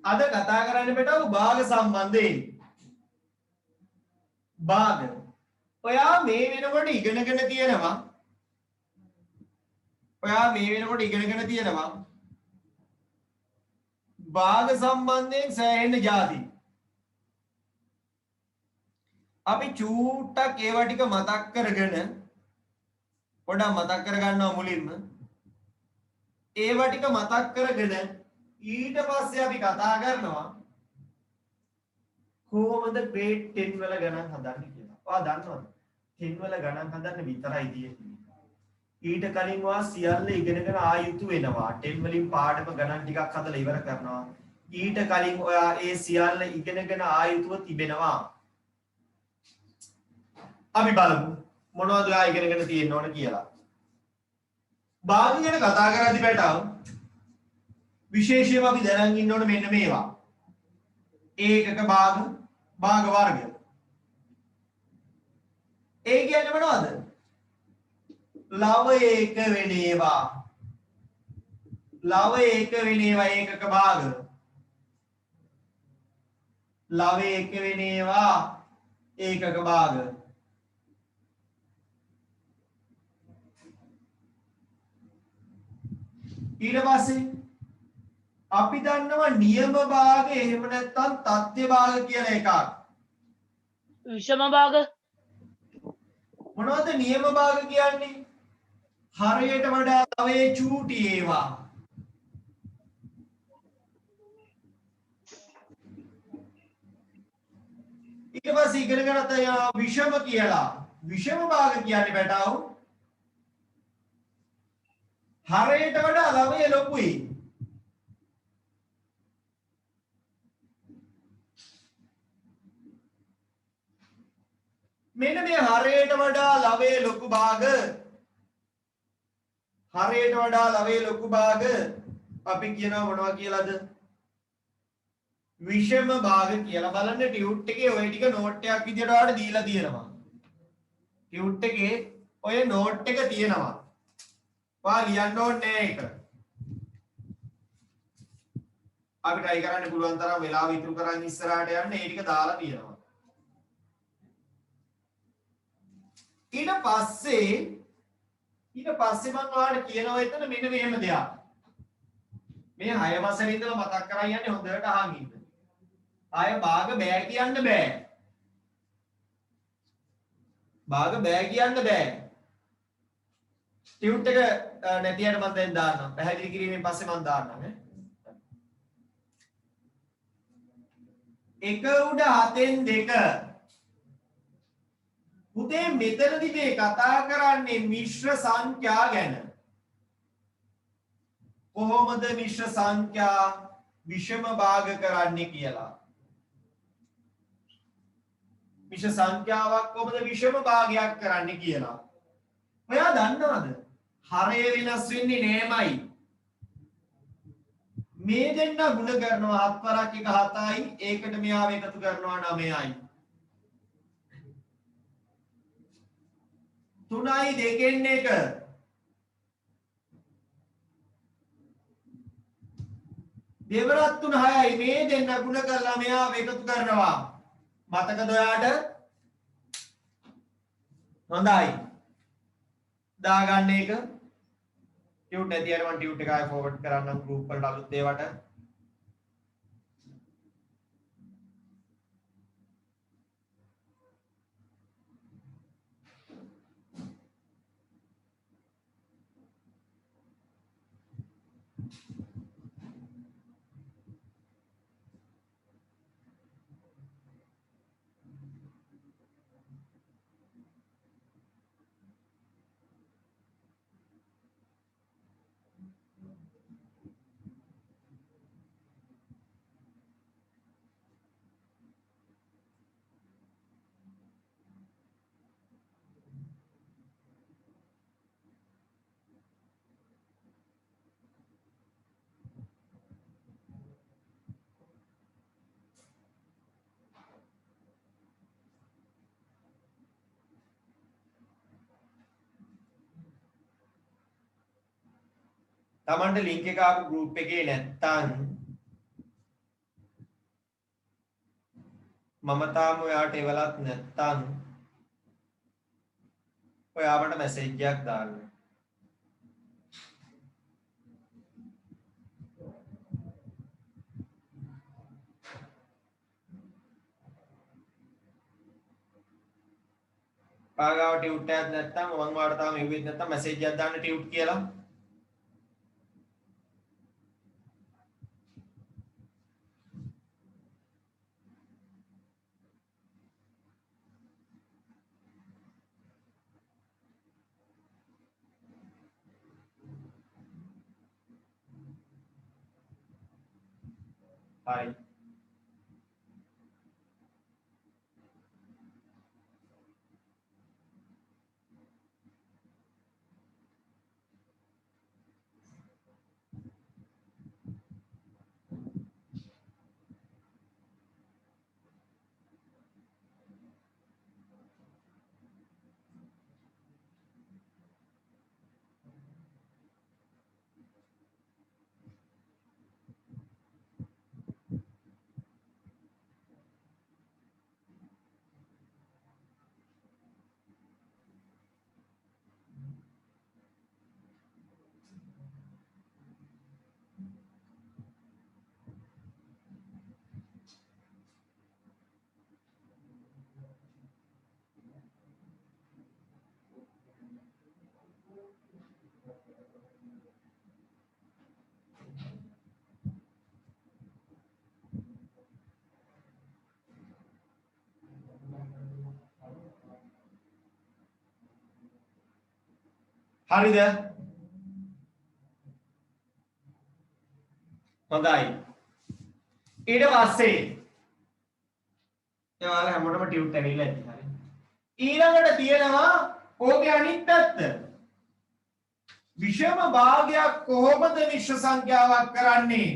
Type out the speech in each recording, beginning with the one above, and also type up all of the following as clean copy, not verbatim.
අද කතා කරන්න බෙටව භාග සම්බන්ධයෙන්. භාග. ඔයා මේ වෙනකොට ඉගෙනගෙන තියෙනවා. ඔයා මේ වෙනකොට ඉගෙනගෙන තියෙනවා. භාග සම්බන්ධයෙන් සෑහෙන જાති. අපි චූට්ටක් ඒවා ටික මතක් කරගෙන පොඩ්ඩක් මතක් කරගන්නවා මුලින්ම. ඒවා ටික මතක් කරගෙන ඊට පස්සේ අපි කතා කරනවා කොහොමද grade 10 වල ගණන් හදන්නේ කියලා. ඔයා දන්නවද? 10 වල ගණන් හදන්න විතරයි තියෙන්නේ. ඊට කලින් ඔයා සියල්ල ඉගෙනගෙන ආයුතු වෙනවා. 10 වලින් පාඩම ගණන් ටිකක් හදලා ඉවර කරනවා. ඊට කලින් ඔයා ඒ සියල්ල ඉගෙනගෙන ආයුතුව තිබෙනවා. අපි බලමු මොනවද ඔයා ඉගෙනගෙන තියෙන්න ඕන කියලා. භාග ගැන කතා කරද්දි බටව විශේෂයෙන්ම අපි දැනන් ඉන්න ඕන මෙන්න මේවා. ඒකක භාග, භාග වර්ග. ඒ කියන්නේ මොනවද? ලව ඒක වෙන ඒවා. ලව ඒක වෙන ඒවා ඒකක භාග. ලව ඒක වෙන ඒවා ඒකක භාග. ඊට පස්සේ අපි දන්නවා නියම භාග එහෙම නැත්නම් තථ්‍ය භාග කියලා එකක්. විෂම භාග. මොනවද නියම භාග කියන්නේ? හරයට වඩා තවේ චූටි ඒවා. ඊට පස්සේ ඉගෙන ගන්නත් විෂම කියලා. විෂම භාග කියන්නේ බටව හරයට වඩා ලවය ලොකුයි. මෙන්න මේ හරයට වඩා ලවයේ ලොකු භාග හරයට වඩා ලවයේ ලොකු භාග අපි කියනවා මොනවා කියලාද? විෂම භාග කියලා. බලන්න ටියුට් එකේ ඔය ටික නෝට් එකක් විදියට ඔයාලට දීලා තියෙනවා. ටියුට් එකේ ඔය නෝට් එක තියෙනවා. ඔයා ලියන්න ඕනේ ඒක. අපි try කරන්න පුළුවන් තරම් වෙලාව ඉතුරු කරන් ඉස්සරහට යන්න ඒ ටික දාලා තියෙනවා. ඊට පස්සේ මම ඔයාලට කියනවා එතන මෙන්න මෙහෙම දෙයක්. මේ 6 මාසෙ ඉඳලා මතක් කරන් යන්නේ හොඳට අහන් ඉන්න. ආය භාග බෑ කියන්න බෑ. භාග බෑ කියන්න බෑ. ටියුට් එක නැතිවට මම දැන් දාන්නම්. පැහැදිලි කිරීමෙන් පස්සේ මම දාන්නම් ඈ. 1 උඩ 7න් 2 පුතේ මෙතනදී මේ කතා කරන්නේ මිශ්‍ර සංඛ්‍යා ගැන. කොහොමද මිශ්‍ර සංඛ්‍යා විෂම භාග කරන්නේ කියලා. මිශ්‍ර සංඛ්‍යාවක් කොහොමද විෂම භාගයක් කරන්නේ කියලා. ඔයා දන්නවද? හරය වෙනස් වෙන්නේ නෑමයි. මේ දෙන්න ගුණ කරනවා 7 වරක් 1 7යි. ඒකට මෙයාව එකතු කරනවා 9යි. 3යි 2න් 1 දෙවරත් 3 6යි. මේ දෙන්න ගුණ කරලා මෙයාව එකතු කරනවා. මතකද ඔයාට? හොඳයි. දාගන්න එක. ටියුට් නැතිවට මම ටියුට් එක ආයෙ ෆෝවර්ඩ් කරන්නම් ගෲප් වලට අලුත් ඒවට. තමන්ට ලින්ක් එක ආපු group එකේ නැත්තම් මම තාම ඔයාට එවලත් නැත්තම් ඔයා අපට මැසේජ් එකක් දාන්න. පාගාව ටියුට් එකක් නැත්තම් මම ඔයාලට තාම එව්වෙත් නැත්තම් මැසේජ් එකක් දාන්න ටියුට් කියලා. හරි. හරිද? හොඳයි. ඊට පස්සේ එයාලා හැමෝටම ටියුට් ඇවිල්ලා ඇති. හරි. ඊළඟට තියෙනවා ඕකේ අනිත් පැත්ත. විෂම භාගයක් කොහොමද විශ්ව සංඛ්‍යාවක් කරන්නේ?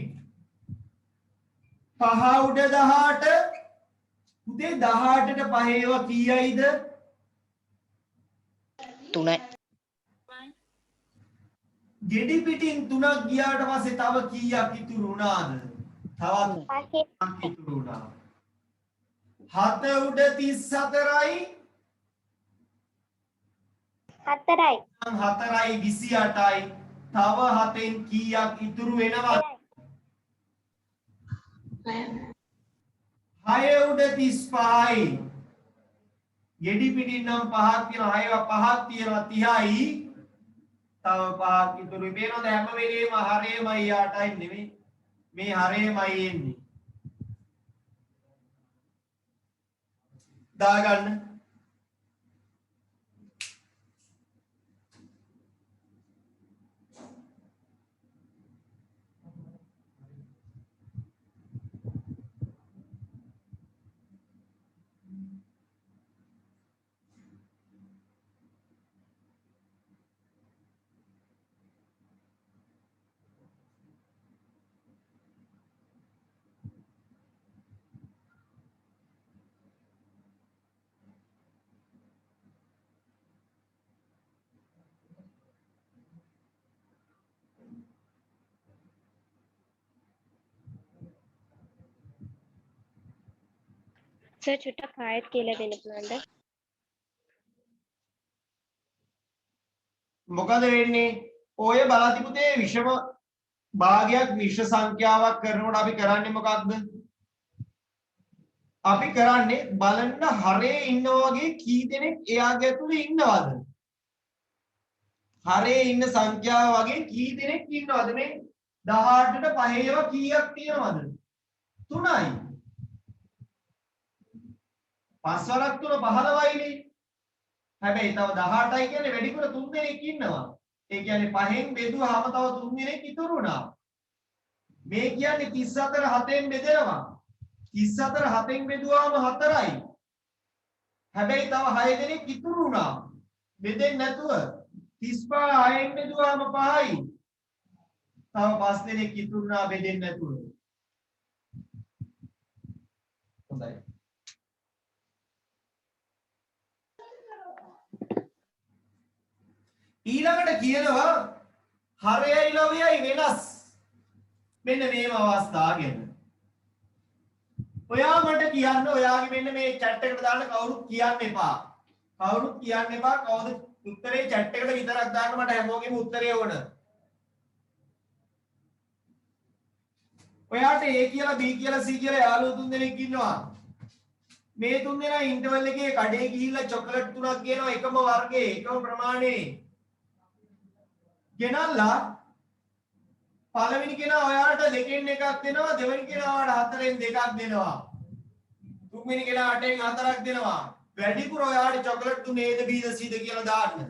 5 උඩ 18 පුතේ 18ට 5 ඒවා කීයයිද? 3යි. ගෙඩි පිටින් 3ක් ගියාට පස්සේ තව කීයක් ඉතුරු වුණාද? තවත් 5ක් ඉතුරු වුණා. 7 උඩ 34යි 4යි. 4යි 28යි. තව 7න් කීයක් ඉතුරු වෙනවද? 6 උඩ 35යි. ගෙඩි පිටින් නම් 5ක් තියෙනවා. 5ක් තියෙනවා 30යි. තව 5ක් ඉතුරුයි. පේනවද හැම වෙලේම හරේමයි 8යි නෙමෙයි. මේ හරේමයි එන්නේ. දාගන්න. සර් චුට්ටක් ආයෙත් කියලා දෙන්න පුළුවන්ද? මොකද වෙන්නේ? ඔය බලති පුතේ විෂම භාගයක් විශ්ව සංඛ්‍යාවක් කරනකොට අපි කරන්නේ මොකක්ද? අපි කරන්නේ බලන්න හරේ ඉන්නා වගේ කී දෙනෙක් එයාගේ ඇතුලේ ඉන්නවද? හරේ ඉන්න සංඛ්‍යාව වගේ කී දෙනෙක් ඉන්නවද? මේ 18ට 5 ඒවා කීයක් තියෙනවද? 3යි. 5 වරක් 3 15යිනේ. හැබැයි තව 18යි කියන්නේ වැඩිපුර 3 දෙනෙක් ඉන්නවා. ඒ කියන්නේ 5න් බෙදුවාම තව 3 දෙනෙක් ඉතුරු වුණා. මේ කියන්නේ 34 7න් බෙදෙනවා. 34 7න් බෙදුවාම 4යි. හැබැයි තව 6 දෙනෙක් ඉතුරු වුණා. බෙදෙන්නේ නැතුව 35 6න් බෙදුවාම 5යි. තව 5 දෙනෙක් ඉතුරු වුණා බෙදෙන්නේ නැතුව. හොඳයි. ඊළඟට කියනවා හරයයි ලවයයි වෙනස්. මෙන්න මේම අවස්ථා ගැන. ඔයා මට කියන්න ඔයාගේ මෙන්න මේ chat එකට දාන්න කවුරුත් කියන්න එපා. කවුරුත් කියන්න එපා. කවුද උත්තරේ chat එකට විතරක් දාන්න මට හැමෝගෙම උත්තරේ ඕන. ඔයාට A කියලා B කියලා C කියලා යාළුවෝ තුන් දෙනෙක් ඉන්නවා. මේ තුන් දෙනා ඉන්ටර්වල් එකේ කඩේ ගිහිල්ලා චොකලට් තුනක් ගේනවා එකම වර්ගයේ එකම ප්‍රමාණයේ. ගෙනල්ලා පළවෙනි කෙනා ඔයාට දෙකෙන් එකක් දෙනවා, දෙවෙනි කෙනා ඔයාට හතරෙන් දෙකක් දෙනවා. තුන්වෙනි කෙනා අටෙන් හතරක් දෙනවා. වැඩිපුර ඔයාට චොකලට් තුන Aද Bද Cද කියලා දාන්න.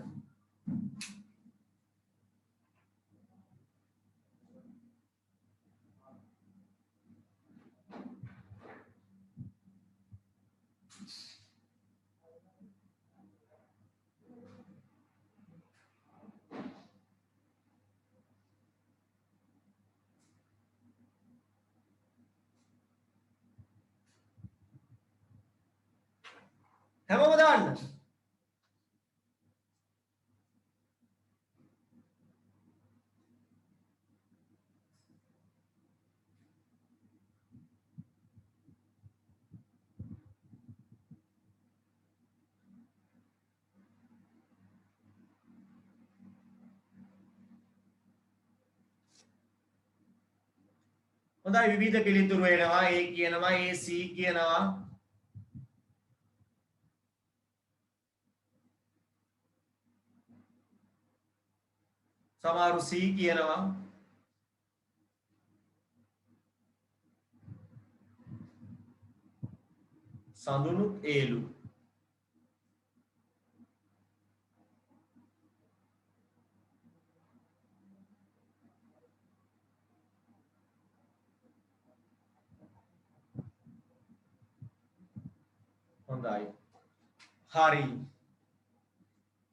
හැමෝම දාන්න. හොඳයි විවිධ පිළිතුරු එනවා. A කියනවා, A C කියනවා. සමහරු C කියනවා. සඳුනුත් ඒලු. හොඳයි. හරි.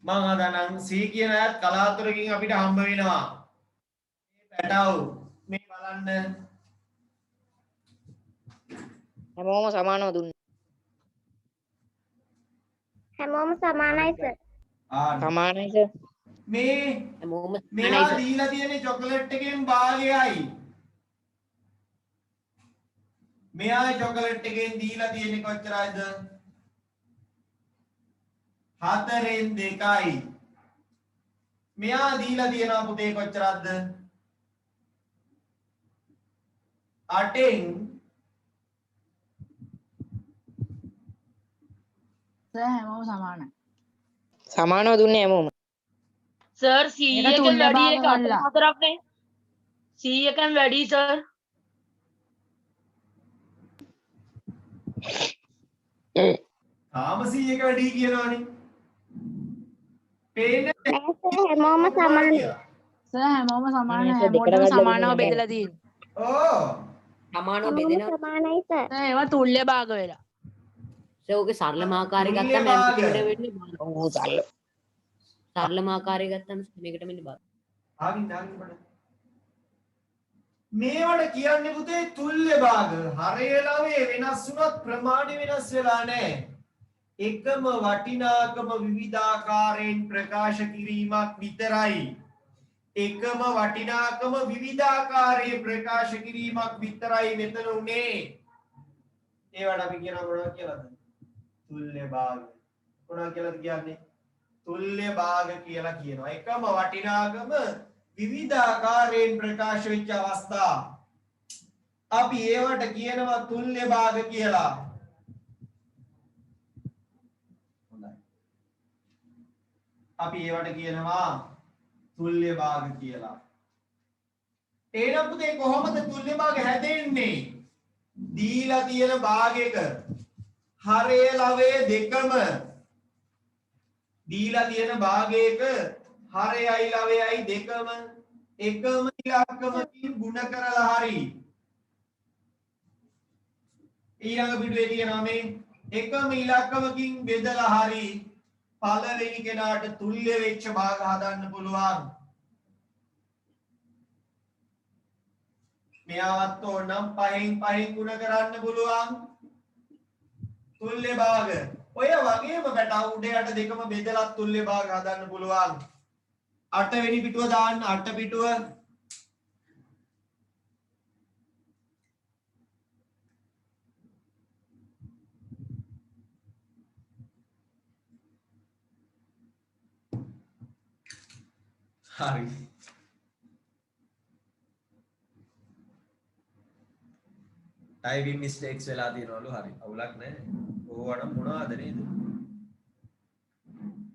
මම අදනම් C කියන අයත් කලාතුරකින් අපිට හම්බ වෙනවා. මේ පැටව් මේ බලන්න. හැමෝම සමානව දුන්නා. හැමෝම සමානයි සර්. සමානයි සර්. මේ හැමෝම මෙයා දීලා තියෙන චොකලට් එකෙන් භාගයයි. මෙයා චොකලට් එකෙන් දීලා තියෙන්නේ කොච්චරයිද? 4න් 2යි. මෙයා දීලා තියෙනවා පුතේ කොච්චරක්ද? 8න් සර් හැමෝම සමානයි. සමානව දුන්නේ හැමෝම. සර් C ඒක එකෙන් තුල්ල වැඩි එක භාග කළා. 4ක් නේ. C එකෙන් වැඩි සර්. තාම C එක වැඩි කියනවනේ. පේන්නේ නෑ සර් හැමෝම සමානයි. සර් හැමෝම සමානයි. සර්, දෙකට හැමෝටම කඩලා සමානව දෙන්නේ බෙදලා තියෙන්නේ. ඕ සමානව හැමෝම බෙදෙනවා. සමානයි සර්. සර් ඒවා තුල්ල භාග වෙලා. සර් ඔගේ සරලමාකාරය තුල්‍ය ගත්තම භාග. MCQ ට වෙන්නේ බාග. ඔව් සරලමාකාරය ගත්තම මේකට වෙන්නේ බාග. ආවින් බලන්න. මේවට කියන්නේ පුතේ තුල්‍ය භාග. හරයලාවේ වෙනස් වුණත් ප්‍රමාණය වෙනස් වෙලා නැහැ. එකම වටිනාකම විවිධාකාරයෙන් ප්‍රකාශ කිරීමක් විතරයි. එකම වටිනාකම විවිධාකාරයෙන් ප්‍රකාශ කිරීමක් විතරයි මෙතන උනේ. ඒවට අපි කියනවා මොනවද කියලාද? තුල්‍ය භාග. මොනවා කියලාද කියන්නේ? තුල්‍ය භාග කියලා කියනවා. එකම වටිනාකම විවිධාකාරයෙන් ප්‍රකාශ වෙච්ච අවස්ථා අපි ඒවට කියනවා තුල්‍ය භාග කියලා. හොඳයි. අපි ඒවට කියනවා තුල්‍ය භාග කියලා. එහෙනම් පුතේ කොහොමද තුල්‍ය භාග හැදෙන්නේ? දීලා තියෙන භාගයක හරය ලවය දෙකම දීලා තියෙන භාගයක හරයයි ලවයයි දෙකම එකම ඉලක්කමකින් ගුණ කරලා හරි ඊළඟ පිටුවේ තියෙනවා මේ එකම ඉලක්කමකින් බෙදලා හරි පළවෙනි කෙනාට තුල්‍ය වෙච්ච භාග හදන්න පුළුවන්. මෙයාවත් ඕනම් 5න් 5න් ගුණ කරන්න පුළුවන්. තුල්‍ය භාග ඔය වගේම පැටව උඩ යට දෙකම බෙදලා තුල්‍ය භාග හදන්න පුළුවන්. 8 වෙනි පිටුව දාන්න 8 පිටුව හරි. ටයිපින් මිස්ටේක්ස් වෙලා තියෙනවලු හරි. අවුලක් නැහැ. ඕවනම් මොනවද නේද?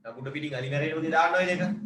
ලකුඩ පිටින් අලි මැරෙන්න උදේ දාන්න ඔය දෙක.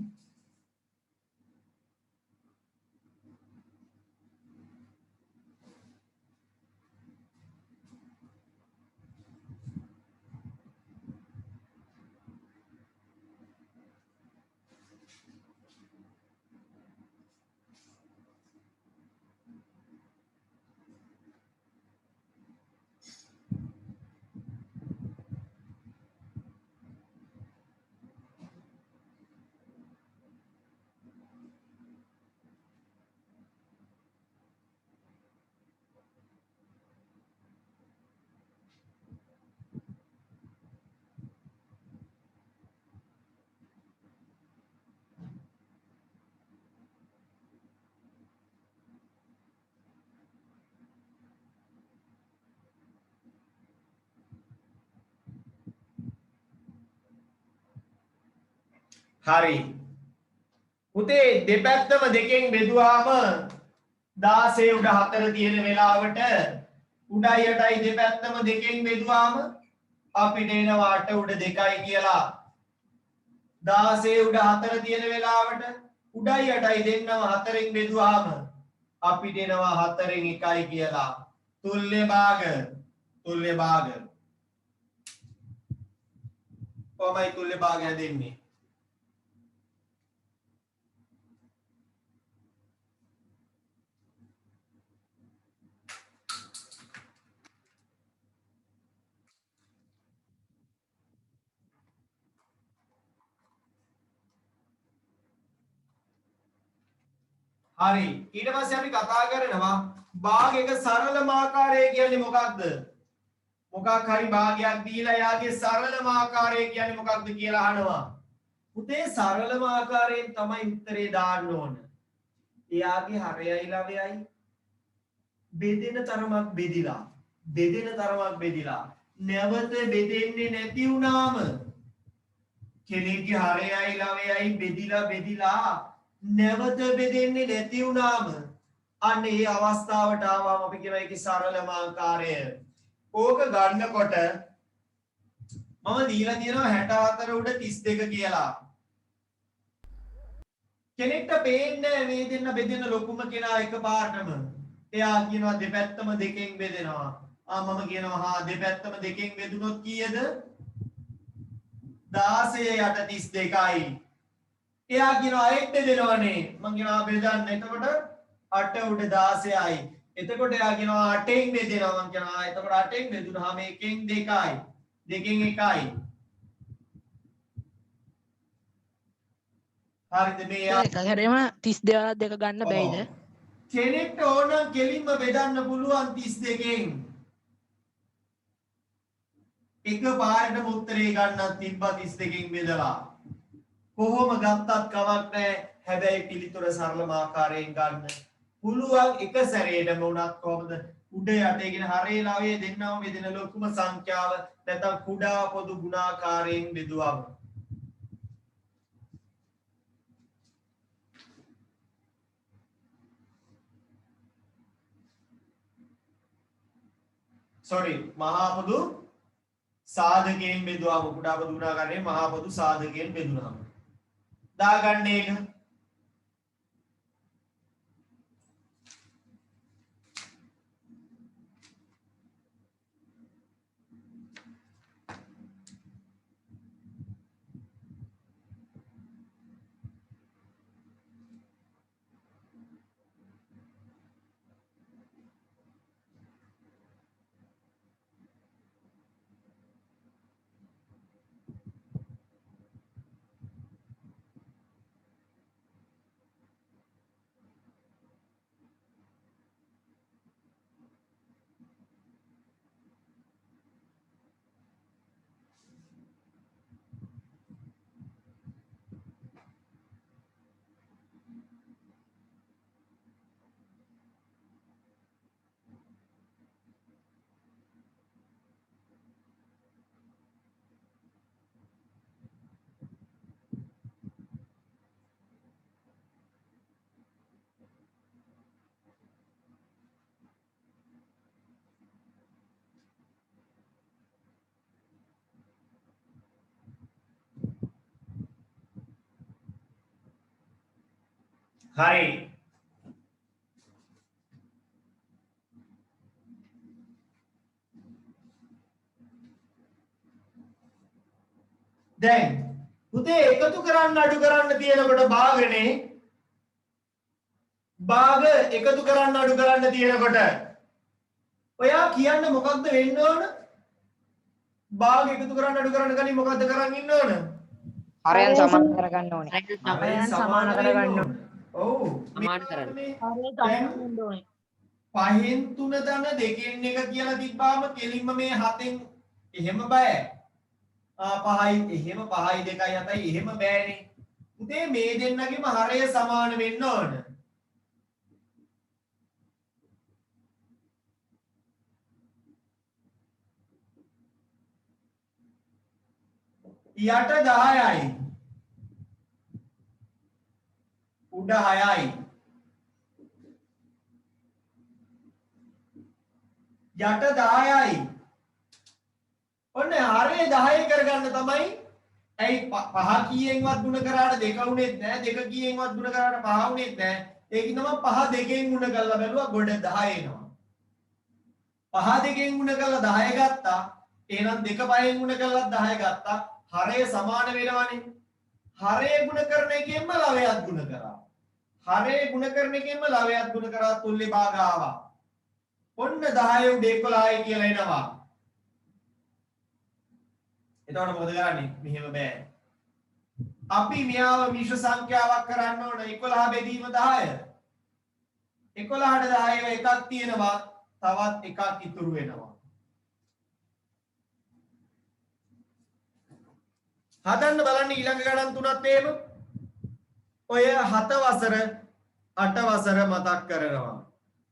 හරි. පුතේ දෙපැත්තම දෙකෙන් බෙදුවාම 16 උඩ 4 තියෙන වෙලාවට උඩයි යටයි දෙපැත්තම දෙකෙන් බෙදුවාම අපිට එනවා 8 උඩ 2යි කියලා. 16 උඩ 4 තියෙන වෙලාවට උඩයි යටයි දෙන්නම 4න් බෙදුවාම අපිට එනවා 4න් 1යි කියලා. තුල්්‍ය භාග කොහොමයි තුල්්‍ය භාග හැදෙන්නේ? හරි ඊට පස්සේ අපි කතා කරනවා භාගයක සරලම ආකාරය කියන්නේ මොකක්ද? මොකක් හරි භාගයක් දීලා යාගේ සරලම ආකාරය කියන්නේ මොකක්ද කියලා අහනවා. පුතේ සරලම ආකාරයෙන් තමයි උත්තරේ දාන්න ඕන. එයාගේ හරයයි ලවයයි බෙදෙන තරමක් බෙදිලා නැවත බෙදෙන්නේ නැති වුණාම කෙනෙක්ගේ හරයයි ලවයයි බෙදිලා නැවත බෙදෙන්නේ නැති වුණාම අන්න ඒ අවස්ථාවට ආවම අපි කියනවා ඒකේ සරලම ආකාරය. ඕක ගන්නකොට මම දීලා තියෙනවා 64 උඩ 32 කියලා. කෙනෙක්ට පේන්නේ මේ දෙන්න බෙදෙන ලොකුම කෙනා එකපාරටම. එයා කියනවා දෙපැත්තම දෙකෙන් බෙදෙනවා. මම කියනවා හා දෙපැත්තම දෙකෙන් බෙදුනොත් කීයද? 16 යට 32යි. එයා කියනවා අයෙත් බෙදෙනවනේ. මං කියනවා බෙදන්න. එතකොට 8 උඩ 16යි. එතකොට එයා කියනවා 8න් බෙදෙනවා. මං කියනවා එතකොට 8න් බෙදුනහම 1න් 2යි. 2න් 1යි. හරිද මේ එක හැරෙම 32 දෙක ගන්න බැයිද? කෙනෙක්ට ඕන කෙලින්ම බෙදන්න පුළුවන් 32කින්. එක පාරටම උත්තරේ ගන්නත් තිබ්බා 32කින් බෙදලා. කොහොම ගත්තත් කමක් නැහැ. හැබැයි පිළිතුර සරලම ආකාරයෙන් ගන්න පුළුවන් එක සැරේටම උනත් කොහොමද? උඩ යට කියන හරේ ලවයේ දෙන්නම බෙදෙන ලොකුම සංඛ්‍යාව නැත්නම් කුඩා පොදු ගුණාකාරයෙන් බෙදුවම. මහා පොදු සාධකයෙන් බෙදුවම කුඩා පොදු ගුණාකාරයෙන් මහා පොදු සාධකයෙන් බෙදුනහම දාගන්න එක. හරි. දැන් පුතේ එකතු කරන්න අඩු කරන්න තියෙනකොට භාගනේ භාග එකතු කරන්න අඩු කරන්න තියෙනකොට ඔයා කියන්න මොකක්ද වෙන්න ඕන? භාග එකතු කරන්න අඩු කරන්න කලින් මොකද්ද කරන් ඉන්න ඕන? හරයන් සමාන කරගන්න ඕනේ. හරයන් සමාන කරගන්න ඕන. ඔව්. සමාන කරන්න. හරිය සමාන වෙන්න ඕනේ. පහෙන් 3 ධන දෙකෙන් එක කියලා තිබ්බාම කෙලින්ම මේ 7න් එහෙම බෑ. 5යි එහෙම 5යි 2යි 7යි එහෙම බෑනේ. පුතේ මේ දෙන්නගෙම හරය සමාන වෙන්න ඕන. යට 10යි. උඩ 6යි. යට 10යි. ඔන්න හරය 10 කරගන්න තමයි. ඇයි 5 කීයෙන්වත් ගුණ කරාට 2 උනේත් නැහැ. 2 කීයෙන්වත් ගුණ කරාට 5 උනේත් නැහැ. ඒකින් තමයි 5 දෙකෙන් ගුණ කරලා බැලුවා ගොඩ 10 එනවා. 5 දෙකෙන් ගුණ කරලා 10 ගත්තා. එහෙනම් 2 5න් ගුණ කරලා 10 ගත්තා. හරය සමාන වෙනවනේ. හරය ගුණ කරන එකෙන්ම ලවයත් ගුණ කරා. හරය ගුණ කරන එකෙන්ම ලවයත් ගුණ කරා තුල්ලේ භාග ආවා. ඔන්න 10 උඩ 11යි කියලා එනවා. එතකොට මොකද කරන්නේ? මෙහෙම බෑ. අපි මෙයාව මිශ්‍ර සංඛ්‍යාවක් කරන්න ඕන. 11 බෙදීම 10. 11ට 10 එකක් තියෙනවා. තවත් එකක් ඉතුරු වෙනවා. හදන්න බලන්න ඊළඟ ගණන් තුනත් එහෙම. ඔය 7 වසර 8 වසර මතක් කරනවා.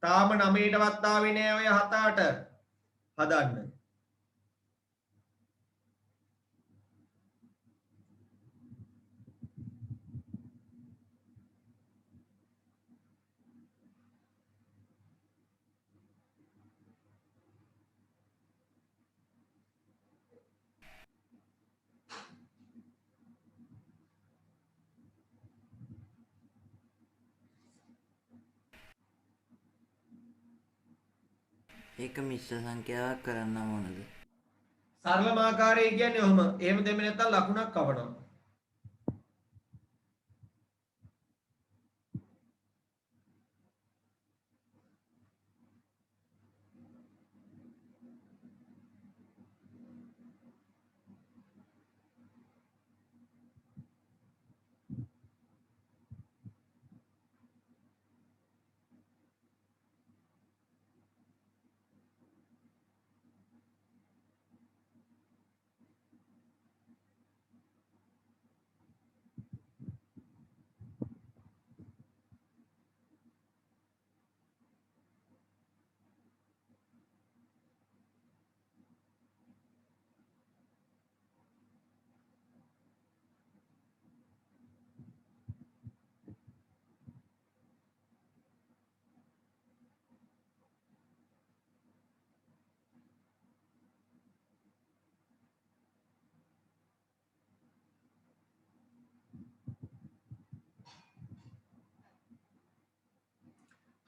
තාම 9ටවත් ආවේ නෑ ඔය 7 8 හදන්න. ඒක මිශ්‍ර සංඛ්‍යාවක් කරන්න ඕනද? සරලම ආකාරය කියන්නේ ඔහම. එහෙම දෙන්නේ නැත්නම් ලකුණක් කවනවා.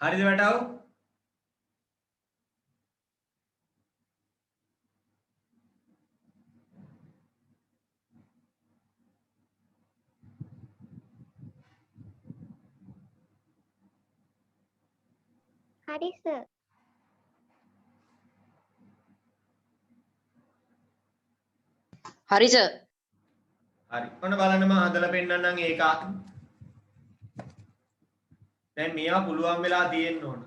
හරිද වැටව? හරි සර්. හරි සර්. හරි. ඔන්න බලන්න මම හදලා පෙන්නන්නම් ඒක. දැන් මෙයා පුළුවන් වෙලා තියෙන්න ඕන.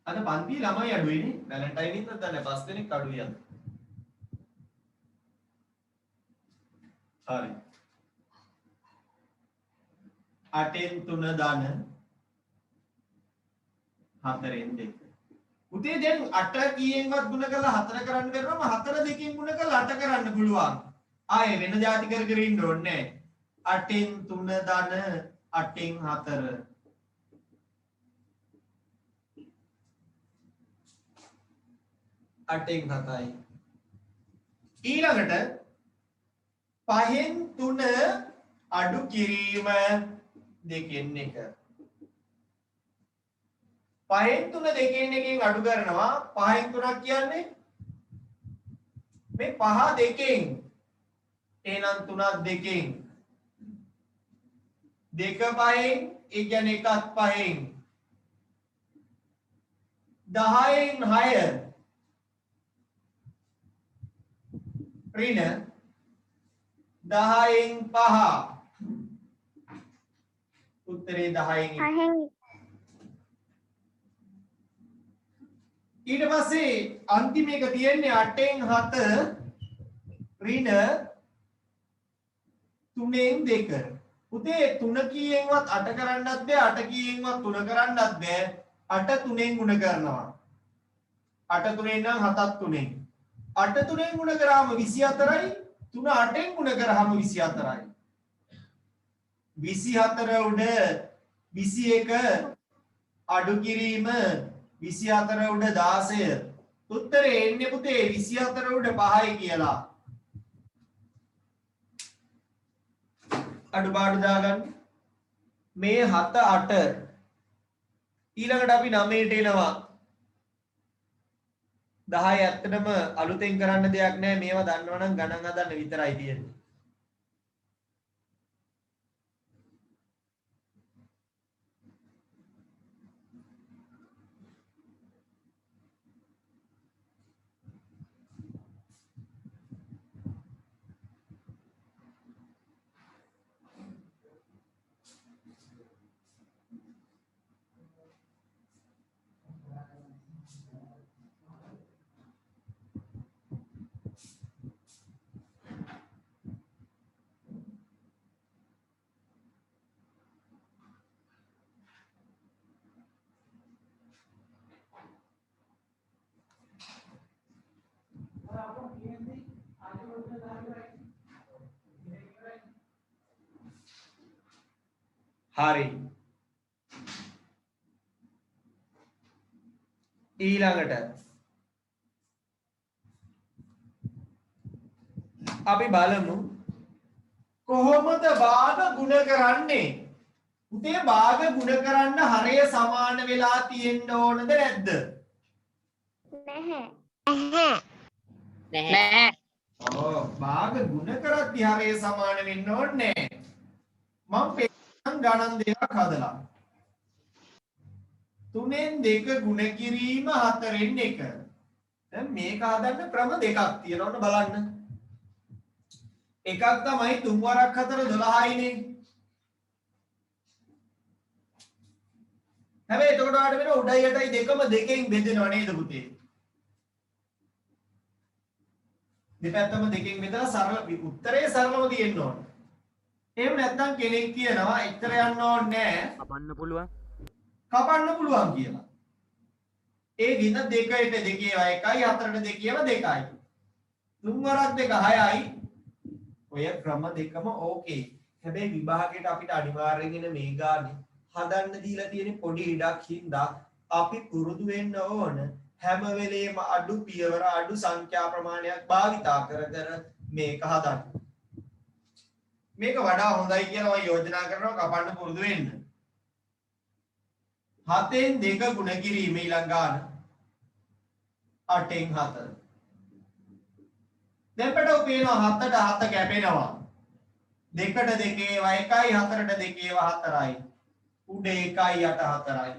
අද පන්ති ළමයි අඩුයිනේ. වැලන්ටයින් ඉන්නත් නැහැ. 5 දෙනෙක් අඩුයි අද. හරි. 8න් 3 දාන 4න් 2. උදේ දැන් 8 කීයෙන්වත් ගුණ කරලා 4 කරන්න බැරුවම 4 දෙකෙන් ගුණ කරලා 8 කරන්න පුළුවන්. ආයේ වෙන જાති කර කර ඉන්න ඕනේ නැහැ. 8න් 3 දාන 8න් 4. 8න් 7යි. ඊළඟට 5න් 3 අඩු කිරීම 2න් 1. 5න් 3 2න් 1කින් අඩු කරනවා 5න් 3ක් කියන්නේ මේ 5 2කින් එහෙනම් 3ක් 2කින් 2 5න් ඒ කියන්නේ 1ක් 5න් 10න් 6 ඍණ 10න් 5 උත්තරේ 10න් 1. පහෙන් ඊට පස්සේ අන්තිම එක තියෙන්නේ 8න් 7 ඍණ 3න් 2. පුතේ 3 කීයෙන්වත් 8 කරන්නත් බෑ 8 කීයෙන්වත් 3 කරන්නත් බෑ 8 3න් ගුණ කරනවා 8 3න් නම් 7ක් 3න් 8 3න් ගුණ කරාම 24යි 3 8න් ගුණ කරාම 24යි 24 උඩ 21 අඩු කිරීම 24 උඩ 16 උත්තරේ එන්නේ පුතේ 24 උඩ 5යි කියලා අඩුපාඩු දාගන්න මේ 7 8 ඊළඟට අපි 9ට එනවා 10 ඇත්තටම අලුතෙන් කරන්න දෙයක් නැහැ මේවා දන්නවනම් ගණන් හදන්න විතරයි තියෙන්නේ හරි ඊළඟට අපි බලමු කොහොමද භාග ගුණ කරන්නේ පුතේ භාග ගුණ කරන්න හරය සමාන වෙලා තියෙන්න ඕනද නැද්ද නැහැ. නැහැ. ඔව් භාග ගුණ කරද්දී හරය සමාන වෙන්න ඕනේ මම පෙන්නන ගණන් දෙකක් හදලා 3න් 2 ගුණ කිරීම 4න් 1 දැන් මේක හදන්න ක්‍රම දෙකක් තියෙනවනේ බලන්න එකක් තමයි 3 වරක් 4 12යිනේ හැබැයි එතකොට ආඩ වෙන උඩයි යටයි දෙකම දෙකෙන් බෙදෙනව නේද පුතේ දෙපැත්තම දෙකෙන් බෙදලා සරල උත්තරේ සරලව තියෙන්න ඕන එහෙම නැත්නම් කෙනෙක් කියනවා එච්චර යන්න ඕනේ නැහැ කපන්න පුළුවන් කියලා ඒ දින 2ට 2 1යි 4ට 2 2යි 3 වරක් 2 6යි ඔය ක්‍රම දෙකම ඕකේ හැබැයි විභාගයට අපිට අනිවාර්යෙන් එන මේ ගානේ හදන්න දීලා තියෙන පොඩි ඉඩක් හින්දා අපි පුරුදු වෙන්න ඕන හැම වෙලේම අඩු පියවර අඩු සංඛ්‍යා ප්‍රමාණයක් භාවිතා කර කර මේක හදන්න මේක වඩා හොඳයි කියලා මම යෝජනා කරනවා කපන්න පුරුදු වෙන්න 7න් 2 ගුණ කිරීම ඊළඟ ගාන 8න් 4 දැන් පැටව පේනවා 7ට 7 කැපෙනවා 2ට 2 ඒවා 1යි 4ට 2 ඒවා 4යි උඩ 1යි යට 4යි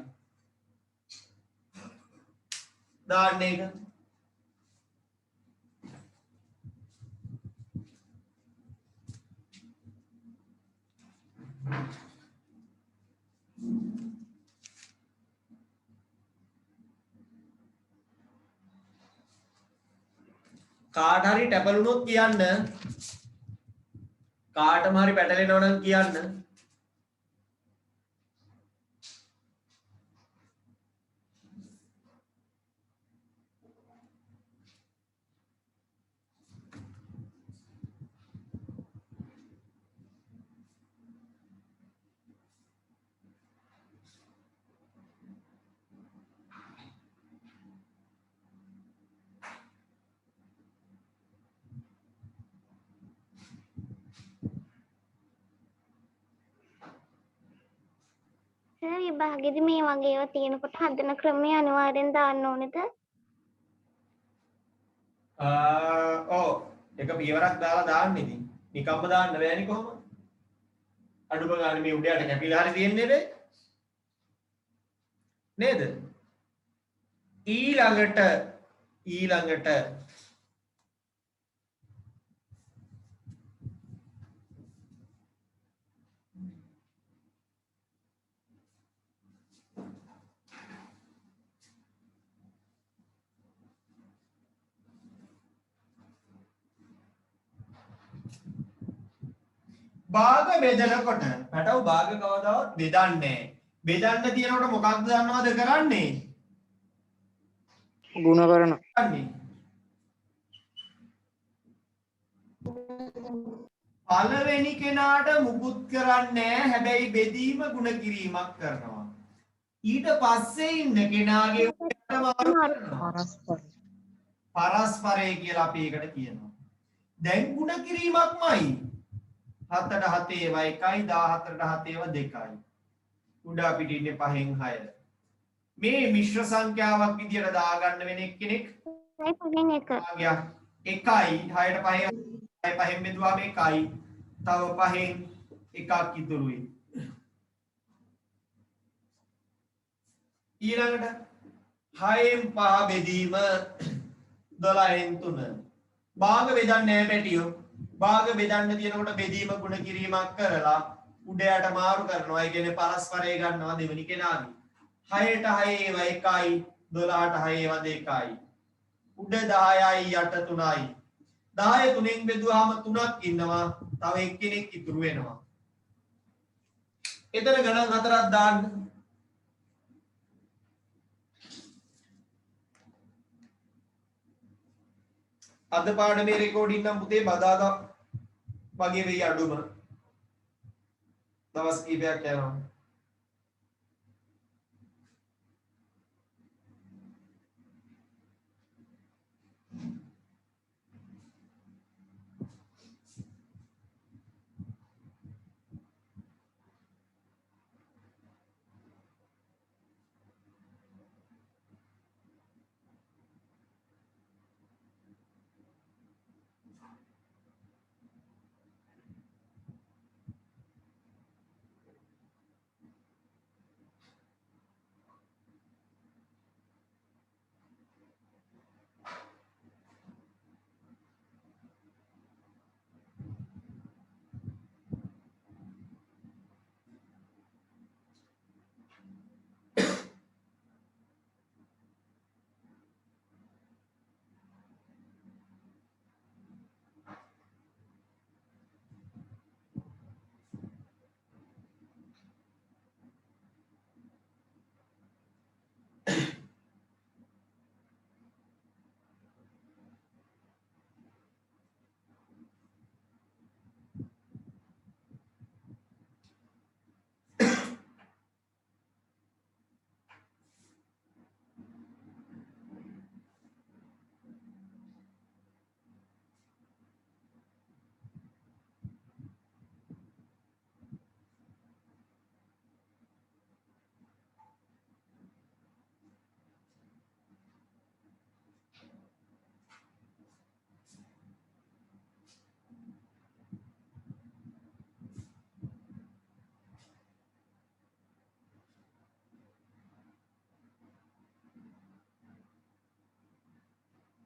දාන්න එක කාට හරි ටැපලුනොත් කියන්න කාටම හරි පැටලෙනවා නම් කියන්න සර් විභාගෙදි මේ වගේ ඒවා තියෙනකොට හදන ක්‍රමය අනිවාර්යෙන් දාන්න ඕනේද? ඔව් එක පියවරක් දාලා දාන්න ඉතින්. නිකම්ම දාන්න බෑනේ කොහොමද? අඩුම ගානේ මේ උඩයට කැපිලා හරි තියෙන්නේ නේද? ඊළඟට භාග බෙදනකොට පැටව භාග කවදාවත් බෙදන්නේ නැහැ. බෙදන්න තියෙනකොට මොකක්ද දන්නවද කරන්නේ? ගුණ කරන. පළවෙනි කෙනාට මුකුත් කරන්නේ නැහැ. හැබැයි බෙදීම ಗುಣ කිරීමක් කරනවා. ඊට පස්සේ ඉන්න කෙනාගේ උඩට මාරු කරනවා. පරස්පරය කියලා අපි ඒකට කියනවා. දැන් ಗುಣ කිරීමක්මයි. 7ට 7 ඒවා 1යි 14ට 7 ඒවා 2යි. උඩ අපිට ඉන්නේ 5න් 6. මේ මිශ්‍ර සංඛ්‍යාවක් විදියට දාගන්න වෙන එක්කෙනෙක් 5න් 1. 1යි 6ට 5 5න් බෙදුවාම 1යි. තව 5න් එකක් ඉතුරුයි. ඊළඟට 6න් 5 බෙදීම 12න් 3. භාග බෙදන්නේ නැහැ පැටියෝ. භාග බෙදන්න තියෙනකොට බෙදීම ගුණ කිරීමක් කරලා උඩයට මාරු කරනවා. ඒ කියන්නේ පරස්පරය ගන්නවා දෙවෙනි කෙනාගේ. 6ට 6 ඒවා 1යි 12ට 6 ඒවා 2යි. උඩ 10යි යට 3යි. 10 3න් බෙදුවාම 3ක් ඉන්නවා. තව එක්කෙනෙක් ඉතුරු වෙනවා. එතන ගණන් හතරක් දාන්න. අද පාඩමේ රෙකෝඩින් නම් පුතේ බදාදා වගේ වෙයි අඩුම. දවස් කීපයක් යනවා.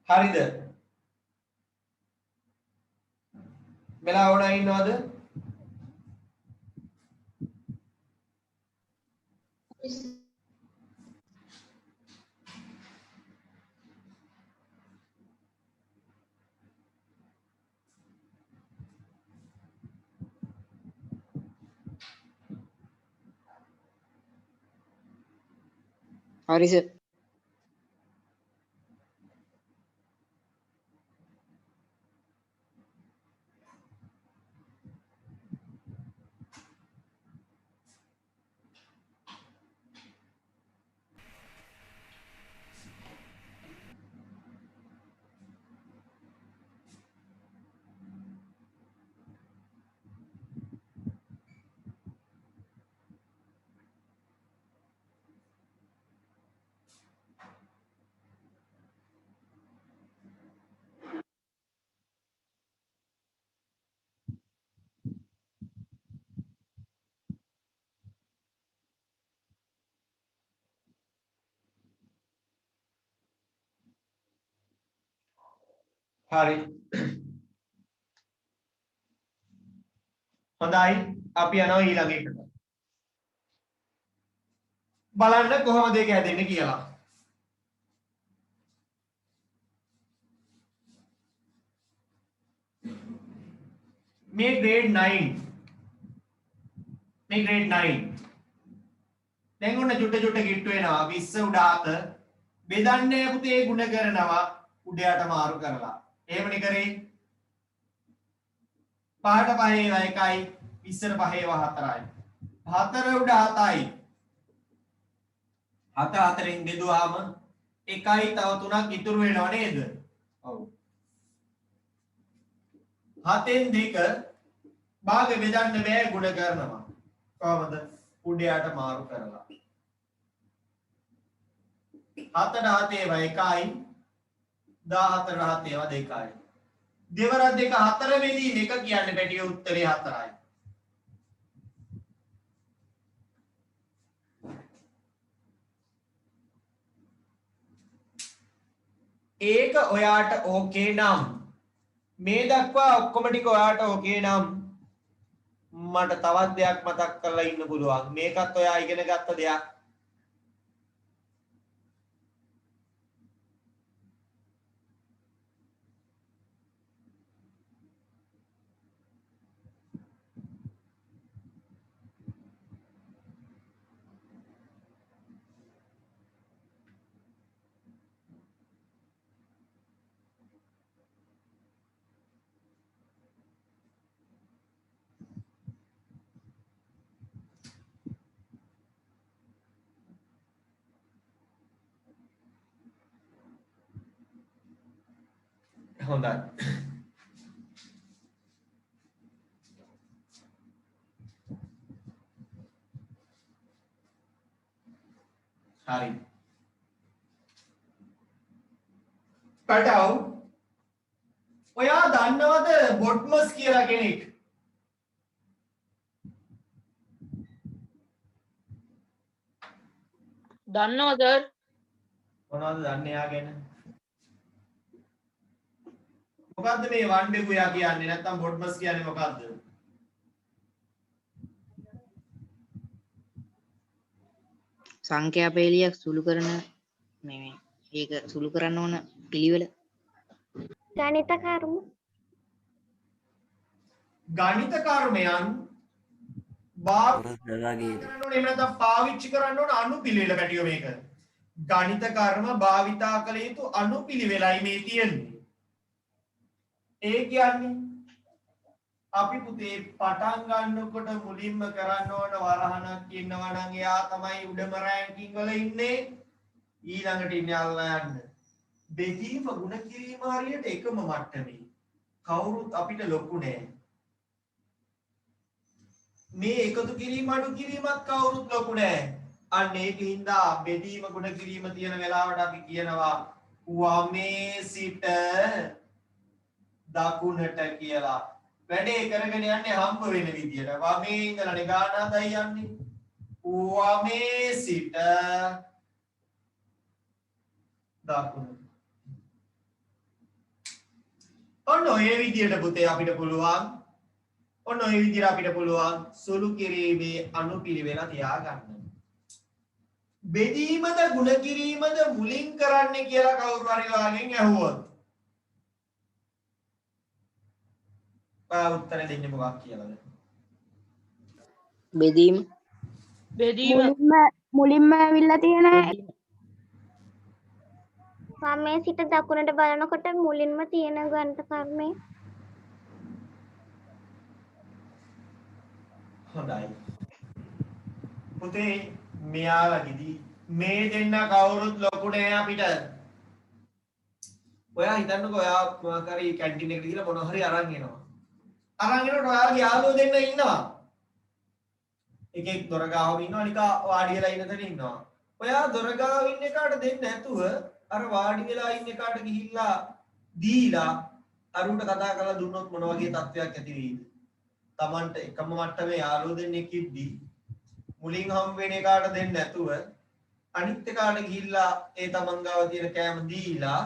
හරිද? මෙලා ඕන ඉන්නවද? හරි සර්. හරි. හොඳයි. අපි යනවා ඊළඟ එකට. බලන්න කොහොමද ඒක හැදෙන්නේ කියලා. මේ grade 9 මේ grade 9 දැන් ඔන්න චුට්ට කිට්ටු වෙනවා 20 උඩ 7 බෙදන්නේ පුතේ ගුණ කරනවා උඩ යට මාරු කරලා එහෙමනේ කරේ 5ට 5 ඒවා 1යි 20ට 5 ඒවා 4යි 4 උඩ 7යි 7 4ෙන් බෙදුවාම 1යි තව 3ක් ඉතුරු වෙනව නේද ඔව් 7ෙන් 2 භාග බෙදන්න බෑ ගුණ කරනවා කොහමද උඩ යට මාරු කරලා 7ට 7 ඒවා 1යි 14ට 7 ඒවා 2යි දෙවරක් දෙක 4 බෙදීම 1 කියන්නේ පැටිය උත්තරේ 4යි ඒක ඔයාට ඕකේ නම් මේ දක්වා ඔක්කොම ටික ඔයාට ඕකේ නම් මට තවත් දෙයක් මතක් කරලා ඉන්න පුළුවන් මේකත් ඔයා ඉගෙන ගත්ත දෙයක් හොඳයි හරි පැටව් ඔයා දන්නවද බොට්මස් කියලා කෙනෙක් දන්නවා සර්. මොනවද දන්නේ යා ගැන මොකද්ද මේ වන්ඩෙකුයා කියන්නේ නැත්තම් බොට්මස් කියන්නේ මොකද්ද සංඛ්‍යා පේලියක් සුළු කරන නෙමෙයි. ඒක සුළු කරන්න ඕන පිළිවෙල. ගණිත කර්ම ගණිත කර්මයන් කොරස් වගේ කරන්න ඕනේ එහෙම නැත්නම් පාවිච්චි කරන්න ඕන අනුපිළිවෙල පැටියෝ මේක ගණිත කර්ම භාවිතා කළ යුතු අනුපිළිවෙලයි මේ තියෙන්නේ ඒ කියන්නේ අපි පුතේ පටන් ගන්නකොට මුලින්ම කරන්න ඕන වරහණක් ඉන්නවා නම් එයා තමයි උඩම රෑන්කින් වල ඉන්නේ ඊළඟට ඉන්නේ අල්ලා යන්න බෙදීම ගුණ කිරීම හරියට එකම මට්ටමේ කවුරුත් අපිට ලොකු නෑ මේ එකතු කිරීම අඩු කිරීමත් කවුරුත් ලොකු නෑ අන්න ඒකින්ද බෙදීම ගුණ කිරීම තියෙන වෙලාවට අපි කියනවා වමේ සිට දකුණට කියලා වැඩේ කරගෙන යන්නේ හම්බ වෙන විදියට වමේ ඉඳලානේ ගානහදයි යන්නේ වමේ සිට දකුණට ඔන්න ඔය විදියට පුතේ අපිට පුළුවන් ඔන්න ඔය විදියට අපිට පුළුවන් සුළු කිරීමේ අනුපිළිවෙල තියාගන්න බෙදීමද ගුණ කිරීමද මුලින් කරන්නේ කියලා කවුරු හරි වාගෙන් ඇහුවොත් උත්තර දෙන්න මොකක් කියලාද බෙදීම බෙදීම මුලින්ම ඇවිල්ලා තියෙන වමේ සිට දකුණට බලනකොට මුලින්ම තියෙන ගණිත කර්මය හොඳයි පුතේ මෙයාලගේදී මේ දෙන්න කවුරුත් ලොකු නෑ අපිට ඔයා හිතන්නකෝ ඔයා මොකක් හරි කැන්ටින් එකට ගිහලා මොනවා හරි අරන් එනවා අරන් එනකොට ඔයාලගේ යාළුවෝ දෙන්න ඉන්නවා එකෙක් දොර ගාව ඉන්නවා අනික වාඩි වෙලා ඉන්න තැන ඉන්නවා ඔයා දොර ගාව ඉන්න එකාට දෙන්න නැතුව අර වාඩි වෙලා ඉන්න එකාට ගිහිල්ලා දීලා අරුන්ට කතා කරලා දුන්නොත් මොන වගේ තත්ත්වයක් ඇති වෙයිද Tamanට එකම මට්ටමේ යාළුවෝ දෙන්නෙක් ඉද්දි මුලින් හම් වෙන එකාට දෙන්න නැතුව අනිත් එකාට ගිහිල්ලා ඒ තමන් ගාව තියෙන කෑම දීලා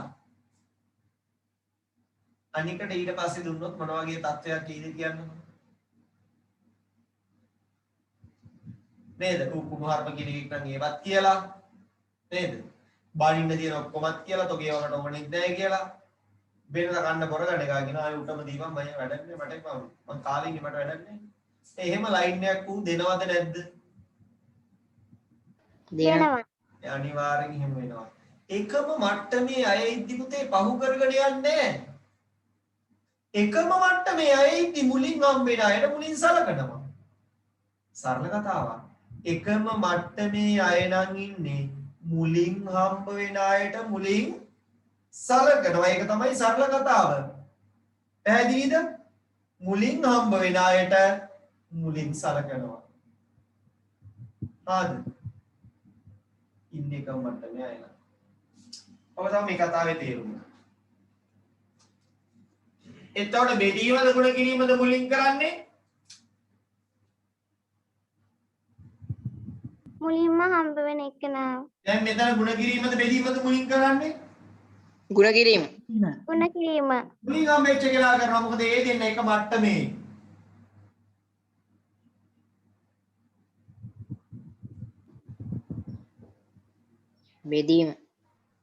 අනිකට ඊට පස්සේ දුන්නොත් මොන වගේ තත්ත්වයක් කීයද කියන්න නේද? කුකුමහර්ම කියන එක නම් ඒවත් කියලා නේද? බානින්න තියෙන ඔක්කොමත් කියලා තෝ ගේවකට ඕනෙත් නැහැ කියලා වෙනද කන්න පොර ගන්න එකා කියන ආයෙ උටම දීපන් මම වැඩන්නේ මට මම කාලේ ඉන්නේ මට වැඩන්නේ. එහෙම ලයින් එකක් ඌ දෙනවද නැද්ද? දෙනවා. අනිවාර්යෙන් එහෙම වෙනවා. එකම මට්ටමේ අය ඉද්දි පුතේ පහු කරගෙන යන්නේ එකම මට්ටමේ අය ඉද්දි මුලින් හම්බෙන අයට මුලින් සලකනවා. සරල කතාවක්. එකම මට්ටමේ අය නම් ඉන්නේ මුලින් හම්බ වෙන අයට මුලින් සලකනවා. ඒක තමයි සරල කතාව. පැහැදිලිද? මුලින් හම්බ වෙන අයට මුලින් සලකනවා. හරිද? ඉන්නේ එකම මට්ටමේ අය නම්. ඔබ තමයි මේ කතාවේ තේරුම. එතකොට බෙදීමද ගුණ කිරීමද මුලින් කරන්නේ? මුලින්ම හම්බ වෙන එක නා. දැන් මෙතන ගුණ කිරීමද බෙදීමද මුලින් කරන්නේ? ගුණ කිරීම. ගුණ කිරීම. මුලින් හම්බෙච්ච කෙනා කරනවා. මොකද ඒ දෙන්න එක මට්ටමේ. බෙදීම.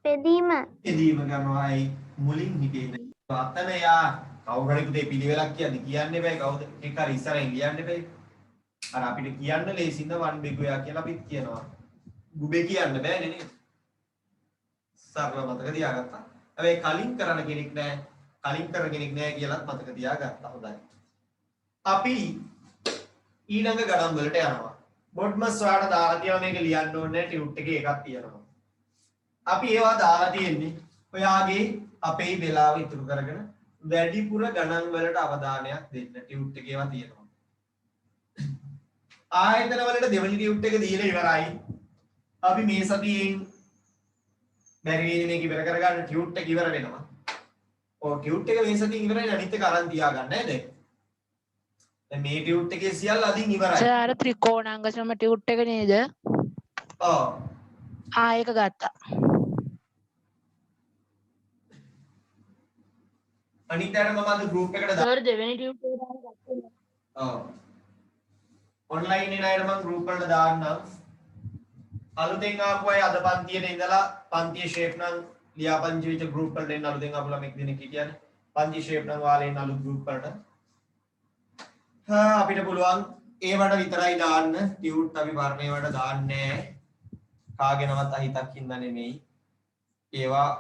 බෙදීම. බෙදීම කරනවා. අයි මුලින් හිතේ. අතන යා කවුරු හරි පුතේ පිළිවෙලක් කියන්න බෑ. කවුද? ඒක හරි ඉස්සරහින් ලියන්න බෑ. අර අපිට කියන්න ලේසින්ද වන් බෙගුයා කියලා අපිත් කියනවා. ගුබේ කියන්න බෑනේ නේද? සරල මතක තියාගත්තා. හැබැයි කලින් කරන කෙනෙක් නෑ. කලින් කරන කෙනෙක් නෑ කියලාත් මතක තියාගත්තා. හොඳයි. අපි ඊළඟ ගණන් වලට යනවා. බොඩ්මස් ඔයාලට දාලා තියෙනවා මේක ලියන්න ඕනේ ටියුට් එකේ එකක් තියෙනවා. අපි ඒවා දාලා තියෙන්නේ ඔයාගේ අපේ වෙලාව ඉතුරු කරගෙන වැඩිපුර ගණන් වලට අවධානයක් දෙන්න ටියුට් එකේ ඒවා තියෙනවා. ආයතන වලට දෙවෙනි ටියුට් එක දීලා ඉවරයි. අපි මේ සතියෙන් බැරි වේද මේක ඉවර කරගන්න ටියුට් එක ඉවර වෙනවා. ඔය ටියුට් එක මේ සතියෙන් ඉවරයි අනිත් එක අරන් තියාගන්න නේද? දැන් මේ ටියුට් එකේ සියල්ල අදින් ඉවරයි. සර් අර ත්‍රිකෝණාංග සම ටියුට් එක නේද? ඔව්. ඒක ගත්තා. අනිත් අර මම අද ගෲප් එකට සර් දෙවෙනි ටියුට් එක දාන්න ගත්තා. ඔව්. ඔන්ලයින් එන අයට මම ගෲප් වලට දාන්නම්. අලුතෙන් ආපු අය අද පන්තියේ ඉඳලා පන්තියේ ෂේප් නම් ලියාපදිංචි වෙච්ච ගෲප් වලට එන්න අලුතෙන් ආපු ළමෙක් දෙනෙක් හිටියනේ. පන්ති ෂේප් නම් වාලේ ඉන්න අලුත් ගෲප් වලට. අපිට පුළුවන් ඒවට විතරයි දාන්න. ටියුට් අපි පර්ණේවට දාන්නේ නැහැ. කාගෙනවත් අහිතක් හින්දා නෙමෙයි. ඒවා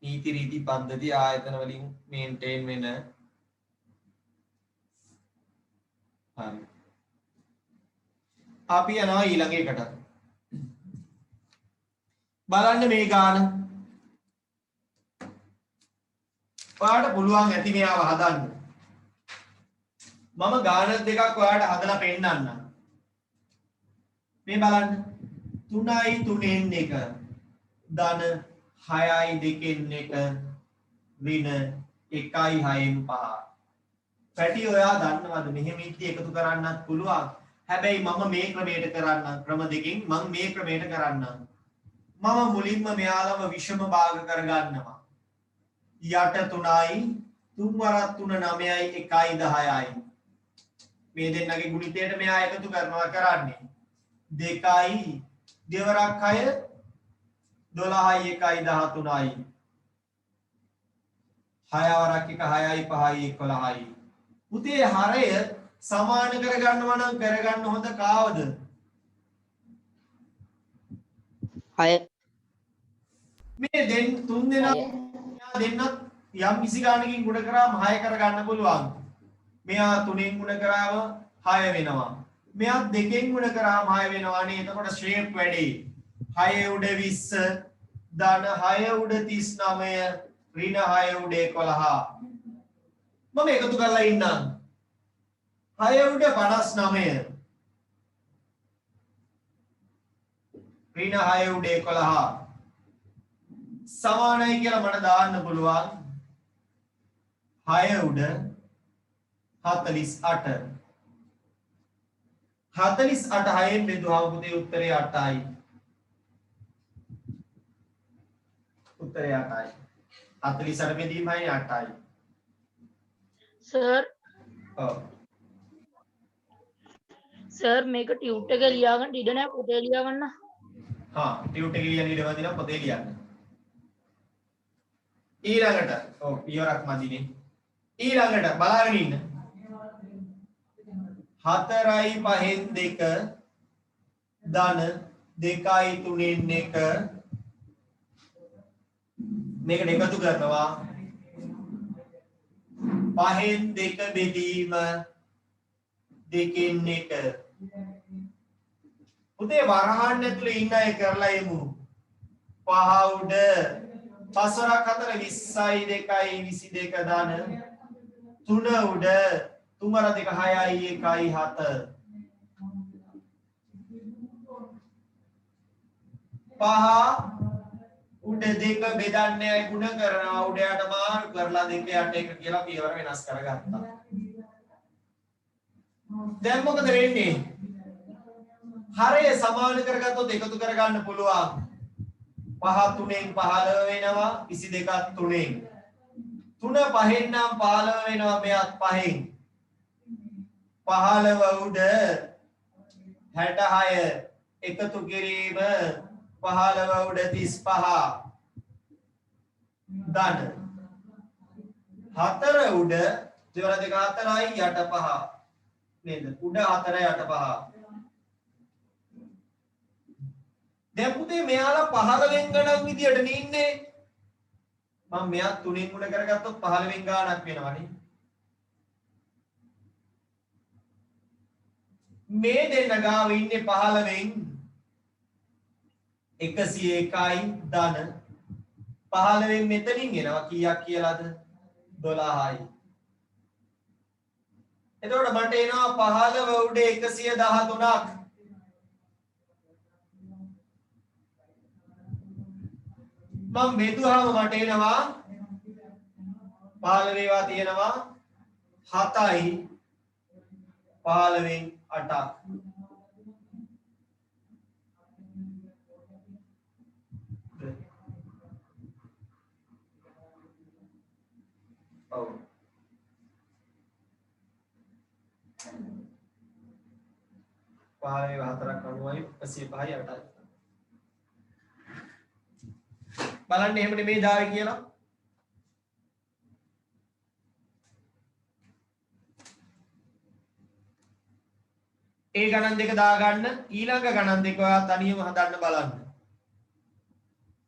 නීති රීති පද්ධති ආයතන වලින් මේන්ටේන් වෙන හරි. අපි යනවා ඊළඟ එකට. බලන්න මේ ගාන. ඔයාලට පුළුවන් ඇති මෙයාව හදන්න. මම ගාන දෙකක් ඔයාලට හදලා පෙන්නන්නම්. මේ බලන්න. 3යි 3න් 1 ධන 6යි 2න් 1 ඍණ 1යි 6න් 5. පැටි ඔයා දන්නවද මෙහෙම ඉද්දි එකතු කරන්නත් පුළුවන්. හැබැයි මම මේ ක්‍රමයට කරන්නම්. ක්‍රම දෙකෙන් මම මේ ක්‍රමයට කරන්නම්. මම මුලින්ම මෙයාලම විෂම භාග කරගන්නවා. යට 3යි 3 වරක් 3 9යි 1යි 10යි. මේ දෙන්නගේ ගුණිතයට මෙයා එකතු කරනවා කරන්නේ 2යි දෙවරක් 6 12යි 1යි 13යි 6 වරක් 1 6යි 5යි 11යි. පුතේ හරය සමාන කරගන්නවා නම් කරගන්න හොඳ කාවද? 6. මේ තුන් දෙනා දෙන්නත් යම් කිසි ගානකින් ගුණ කරාම 6 කරගන්න පුළුවන්. මෙයා 3ෙන් ගුණ කරාම 6 වෙනවා. මෙයා 2ෙන් ගුණ කරාම 6 වෙනවා නේ. එතකොට ෂේප් වැඩි. 6 උඩ 20 ධන 6 උඩ 39 ඍණ 6 උඩ 11. මම එකතු කරලා ඉන්නම්. 6 උඩ 59 ඍණ 6 උඩ 11 සමානයි කියලා මට දාන්න පුළුවන් 6 උඩ 48 48 6ෙන් බෙදුවාම පුතේ උත්තරේ 8යි. උත්තරේ 8යි. 48 බෙදීමයි 8යි. සර් ඔව් සර් මේක ටියුට් එක ලියාගන්න ඉඩ නැහැ පොතේ ලියාගන්න. හා ටියුට් එකේ ලියන්න ඉඩ වදිනවා පොතේ ලියන්න. ඊළඟට ඔව් පියවරක් මදිනේ. ඊළඟට බලාගෙන ඉන්න. 4යි 5න් 2 ධන 2යි 3න් 1 මේකට එකතු කරනවා 5න් 2 බෙදීම 2න් 1 පුතේ වරහන් ඇතුලේ ඉන්න අය කරලා එමු 5 උඩ 5 4 20යි 2යි 22 ධන 3 උඩ 3 2 6යි 1යි 7 5 උඩ 2 බෙදන්නේ ගුණ කරනවා උඩ යට මාරු කරලා 2 යට 1 කියලා පියවර වෙනස් කරගත්තා. දැන් මොකද වෙන්නේ? හරය සමාන කරගත්තොත් එකතු කරගන්න පුළුවන්. 5 3න් 15 වෙනවා 22ක් 3න් 3 5න් නම් 15 වෙනවා මෙයත් 5න් 15 උඩ 66 එකතු කිරීම 15 උඩ 35 ධන 4 උඩ දෙවර දෙක 4යි යට 5 නේද උඩ 4 යට 5 දැන් පුතේ මෙයාලා 15න් ගණන් විදියට නින්නේ මම මෙයා 3න් උඩ කරගත්තොත් 15න් ගාණක් වෙනවනේ මේ දෙන්න ගාව ඉන්නේ 15න් 101යි ධන 15න් මෙතනින් එනවා කීයක් කියලාද 12යි එතකොට මට එනවා 15 උඩ 113ක් මම බෙදුවාම මට එනවා 15 ඒවා තියෙනවා 7යි 15න් 8ක් ඔව් 15 4ක් 90යි 105යි 8යි බලන්න එහෙම නෙමෙයි දාවේ කියලා ඒ ගණන් දෙක දාගන්න ඊළඟ ගණන් දෙක ඔයා තනියම හදන්න බලන්න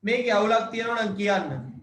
මේකේ අවුලක් තියෙනවා නම් කියන්න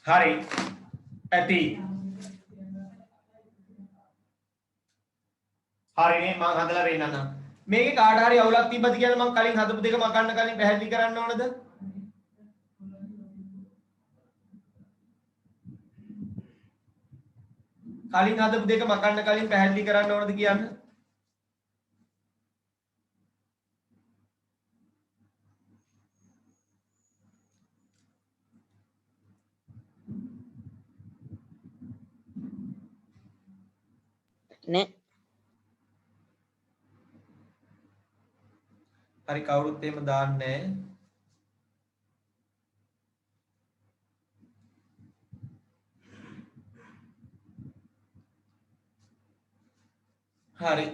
හරි ඇති හරිනේ මං හදලා රේනන්න මේකේ කාට හරි අවුලක් තිබ්බද කියලා මං කලින් හදපු දෙක මකන්න කලින් පැහැදිලි කරන්න ඕනද කලින් හදපු දෙක මකන්න කලින් පැහැදිලි කරන්න ඕනද කියන්න නෑ හරි කවුරුත් එහෙම දාන්නේ හරි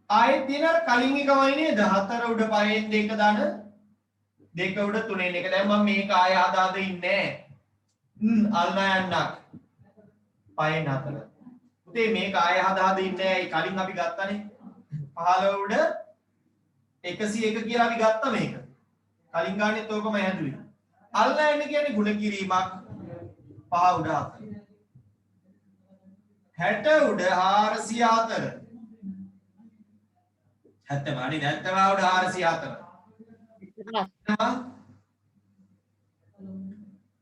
ආයෙත් දින කලින් එක වයි නේද 4 උඩ 5න් 2 දාන 2 උඩ 3න් 1 දැන් මම මේක ආයෙ හදාද ඉන්නේ අල්ලා යන්නක් 5න් 4 පුතේ මේක ආයෙ හදාද ඉන්නේ ඒ කලින් අපි ගත්තානේ 15 උඩ 101 කියලා අපි ගත්තා මේක කලින් ගානෙත් ඕකම හැදුවේ අල්ලා යන්න කියන්නේ ගුණ කිරීමක් 5 උඩ 4 60 උඩ 404 හැත්තමානි නැත්තමා උඩ 404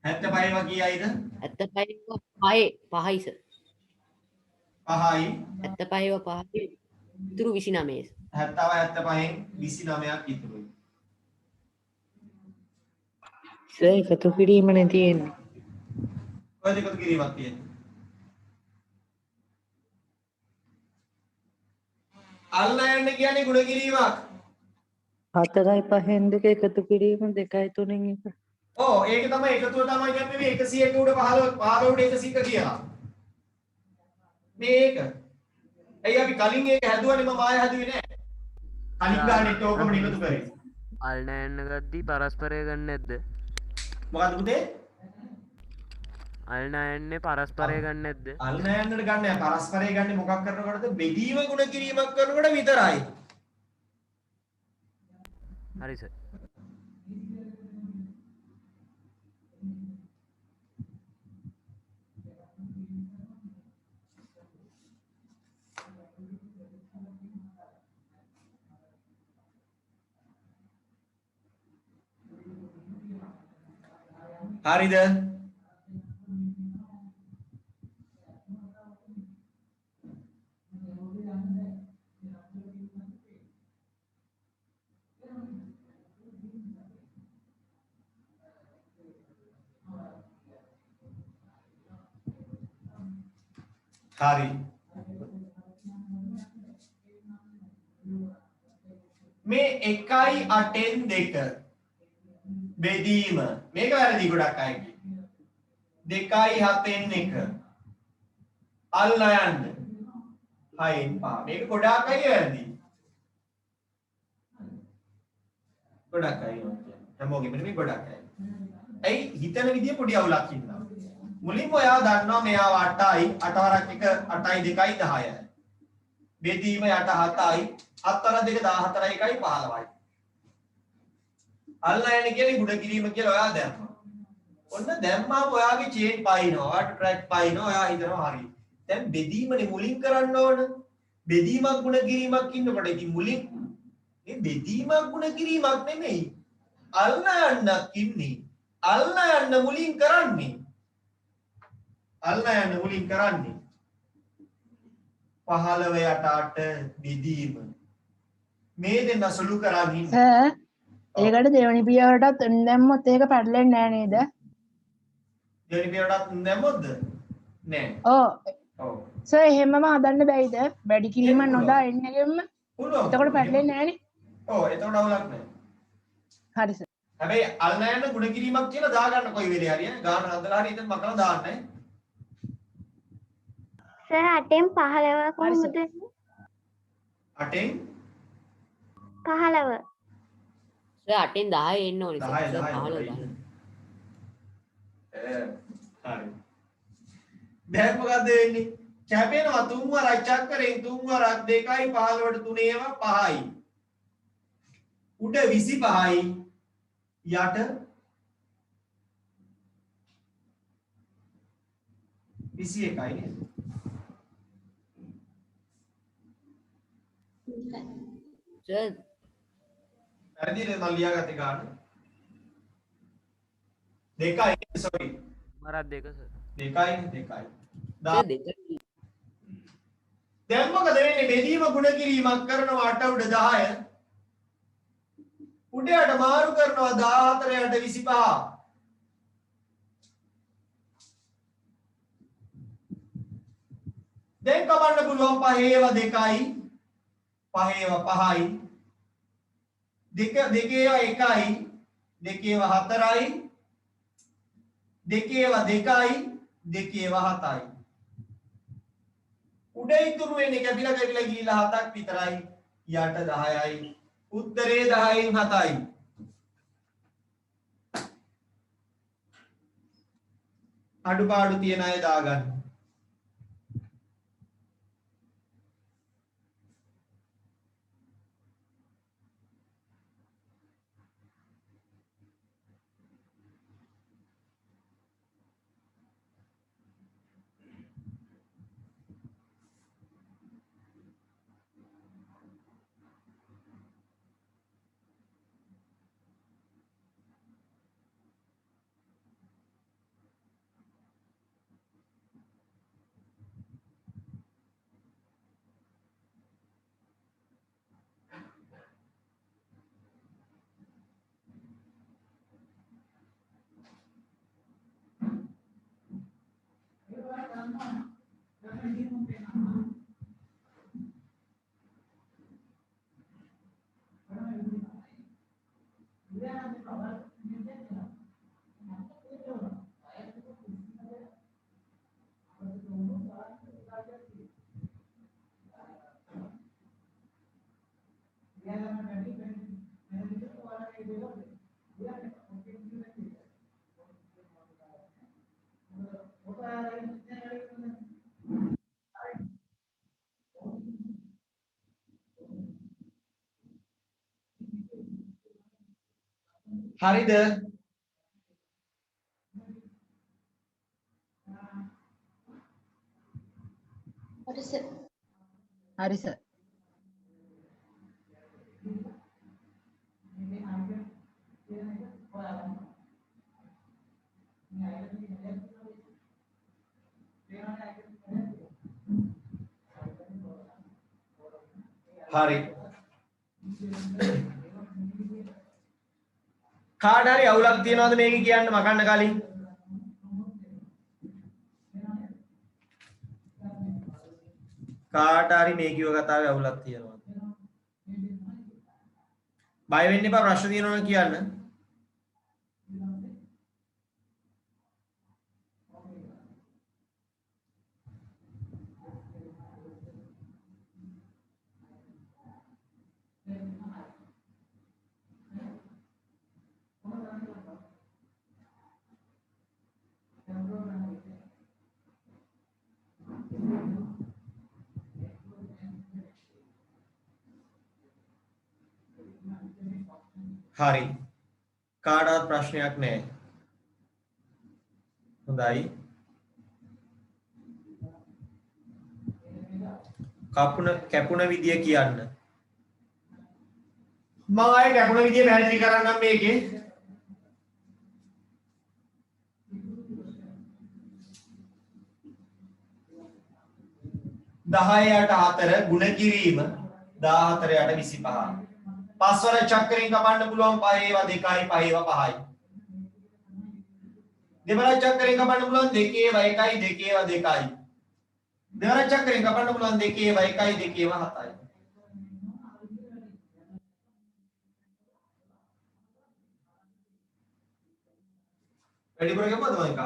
75 කීයයිද 75 5යි සර් 5යි 75 5යි ඉතුරු 29 75න් 29ක් ඉතුරුයි සර් එකතු කිරීමනේ තියෙන්නේ. ඔය දෙකතු කිරීමක් තියෙන්නේ අල්ලා යන්න කියන්නේ ගුණ කිරීමක් 4යි 5න් 2 එකතු කිරීම 2යි 3න් 1. ඔව් ඒක තමයි එකතුව තමයි කියන්නේ මේ 101 උඩ 15 උඩ 101 කියලා මේක එයි අපි කලින් ඒක හැදුවනේ මම ආයෙ හැදුවේ නෑ කලින් ගානෙත් ඕකම එකතු කරේ අල්න යන්න ගද්දී පරස්පරය ගන්න නැද්ද මොකද්ද පුතේ අල්න යන්නේ පරස්පරය ගන්න නැද්ද අල්ලා යන්නට ගන්න නෑ පරස්පරය ගන්න මොකක් කරනකොටද බෙදීම ගුණ කිරීමක් කරනකොට විතරයි හරි සර් හරිද හරි මේ 1යි 8න් 2 බෙදීම මේක වැරදි ගොඩක් අයගේ 2යි 7න් 1 අල්ලා යන්න 6න් 5 මේක ගොඩක් අය වැරදි ගොඩක් අය හැමෝගෙම මේ ගොඩක් අය ඇයි හිතන විදිය පොඩි අවුලක් ඉන්නවා මුලින්ම ඔයා දන්නවා මෙයාව 8යි 8 වරක් 1 8යි 2යි 10යි බෙදීම යට 7යි 7 වරක් 2 14යි 1යි 15යි අල්ලා යන්නේ කියන්නේ ගුණ කිරීම කියලා ඔයා දැම්මා. ඔන්න දැම්මාම ඔයාගේ චේන් පයින්නවා. ඔයාට ට්‍රැක් පයින්නවා. ඔයා හිතනවා හරි. දැන් බෙදීමනේ මුලින් කරන්න ඕන. බෙදීමක් ගුණ කිරීමක් ඉන්නකොට ඉතින් මුලින් මේ බෙදීමක් ගුණ කිරීමක් නෙමෙයි. අල්ලා යන්නක් ඉන්නේ. අල්ලා යන්න මුලින් කරන්නේ. අල්ලා යන්න මුලින් කරන්නේ. 15 යට 8 බෙදීම. මේ දෙන්න සුළු කරන් ඉන්නේ. ඒකට දෙවනි පියවරටත් දැම්මොත් ඒක පැටලෙන්නේ නෑ නේද? දෙවනි පියවරටත් දැම්මොත්ද? නෑ. ඔව් ඔව්. සර් එහෙමම හදන්න බැයිද? වැඩි කිරීම පුළුවන්. නොදා එන්න එකෙම. පුළුවන්. එතකොට පැටලෙන්නේ නැහනේ. ඔව් එතකොට අවුලක් නැහැ. හරි සර්. හැබැයි අල්නයන ගුණ කිරීමක් කියලා දාගන්න කොයි වෙලේ හරි ගාන හදලා හරි ඉතින් මකලා දාන්න. සර් 8න් 15 කොහොමද? 8න් 15. සර් 8න් 10 එන්න ඕනේ 10 සර් 10 15 හරි. දැන් මොකද වෙන්නේ? කැපෙනවා 3 වරක් චක්‍රයෙන් 3 වරක් 2යි 15ට 3 ඒවා 5යි. උඩ 25යි යට 21යි නේද? සර් වැරදිද මම ලියාගත්තේ ගන්න? 2යි sorry. මරත් දෙක සර් 2යි. සර් දෙක දැන් මොකද වෙන්නේ? බෙදීම ගුණ කිරීමක් කරනවා 8 උඩ 10. උඩයට මාරු කරනවා 14 යට 25. දැන් කවන්න පුළුවන් 5 ඒවා 2යි. 5 ඒවා 5යි. 2 ඒවා 1යි. 2 ඒවා 4යි. 2 ඒවා 2යි. 2 ඒවා 7යි. උඩ ඉතුරු වෙන්නේ කැපිලා ගිහිලා 7ක් විතරයි. යට 10යි. උත්තරේ 10න් 7යි. අඩුපාඩු තියෙන අය දාගන්න. හරිද? හරි සර්. හරි. කාට හරි අවුලක් තියනවද මේක කියන්න මකන්න කලින්? කාට හරි මේ කිව්ව කතාවේ අවුලක් තියනවද? බය වෙන්න එපා ප්‍රශ්න තියෙනවා නම් කියන්න. හරි. කාටවත් ප්‍රශ්නයක් නැහැ. හොඳයි. කැපුණ විදිය කියන්න. මම ආයේ කැපුණ විදිය පැහැදිලි කරන්නම් මේකේ. දහයට 4 ගුණ කිරීම 14ට 25. පස්වර චක්‍රයෙන් කපන්න පුළුවන් 5 ඒවා 2යි 5 ඒවා 5යි. දෙවන චක්‍රයෙන් කපන්න පුළුවන් 2 ඒවා 1යි 2 ඒවා 2යි. දෙවරක් චක්‍රයෙන් කපන්න පුළුවන් 2 1 2 7යි. වැඩිපුර ගෙවුවද මම එක?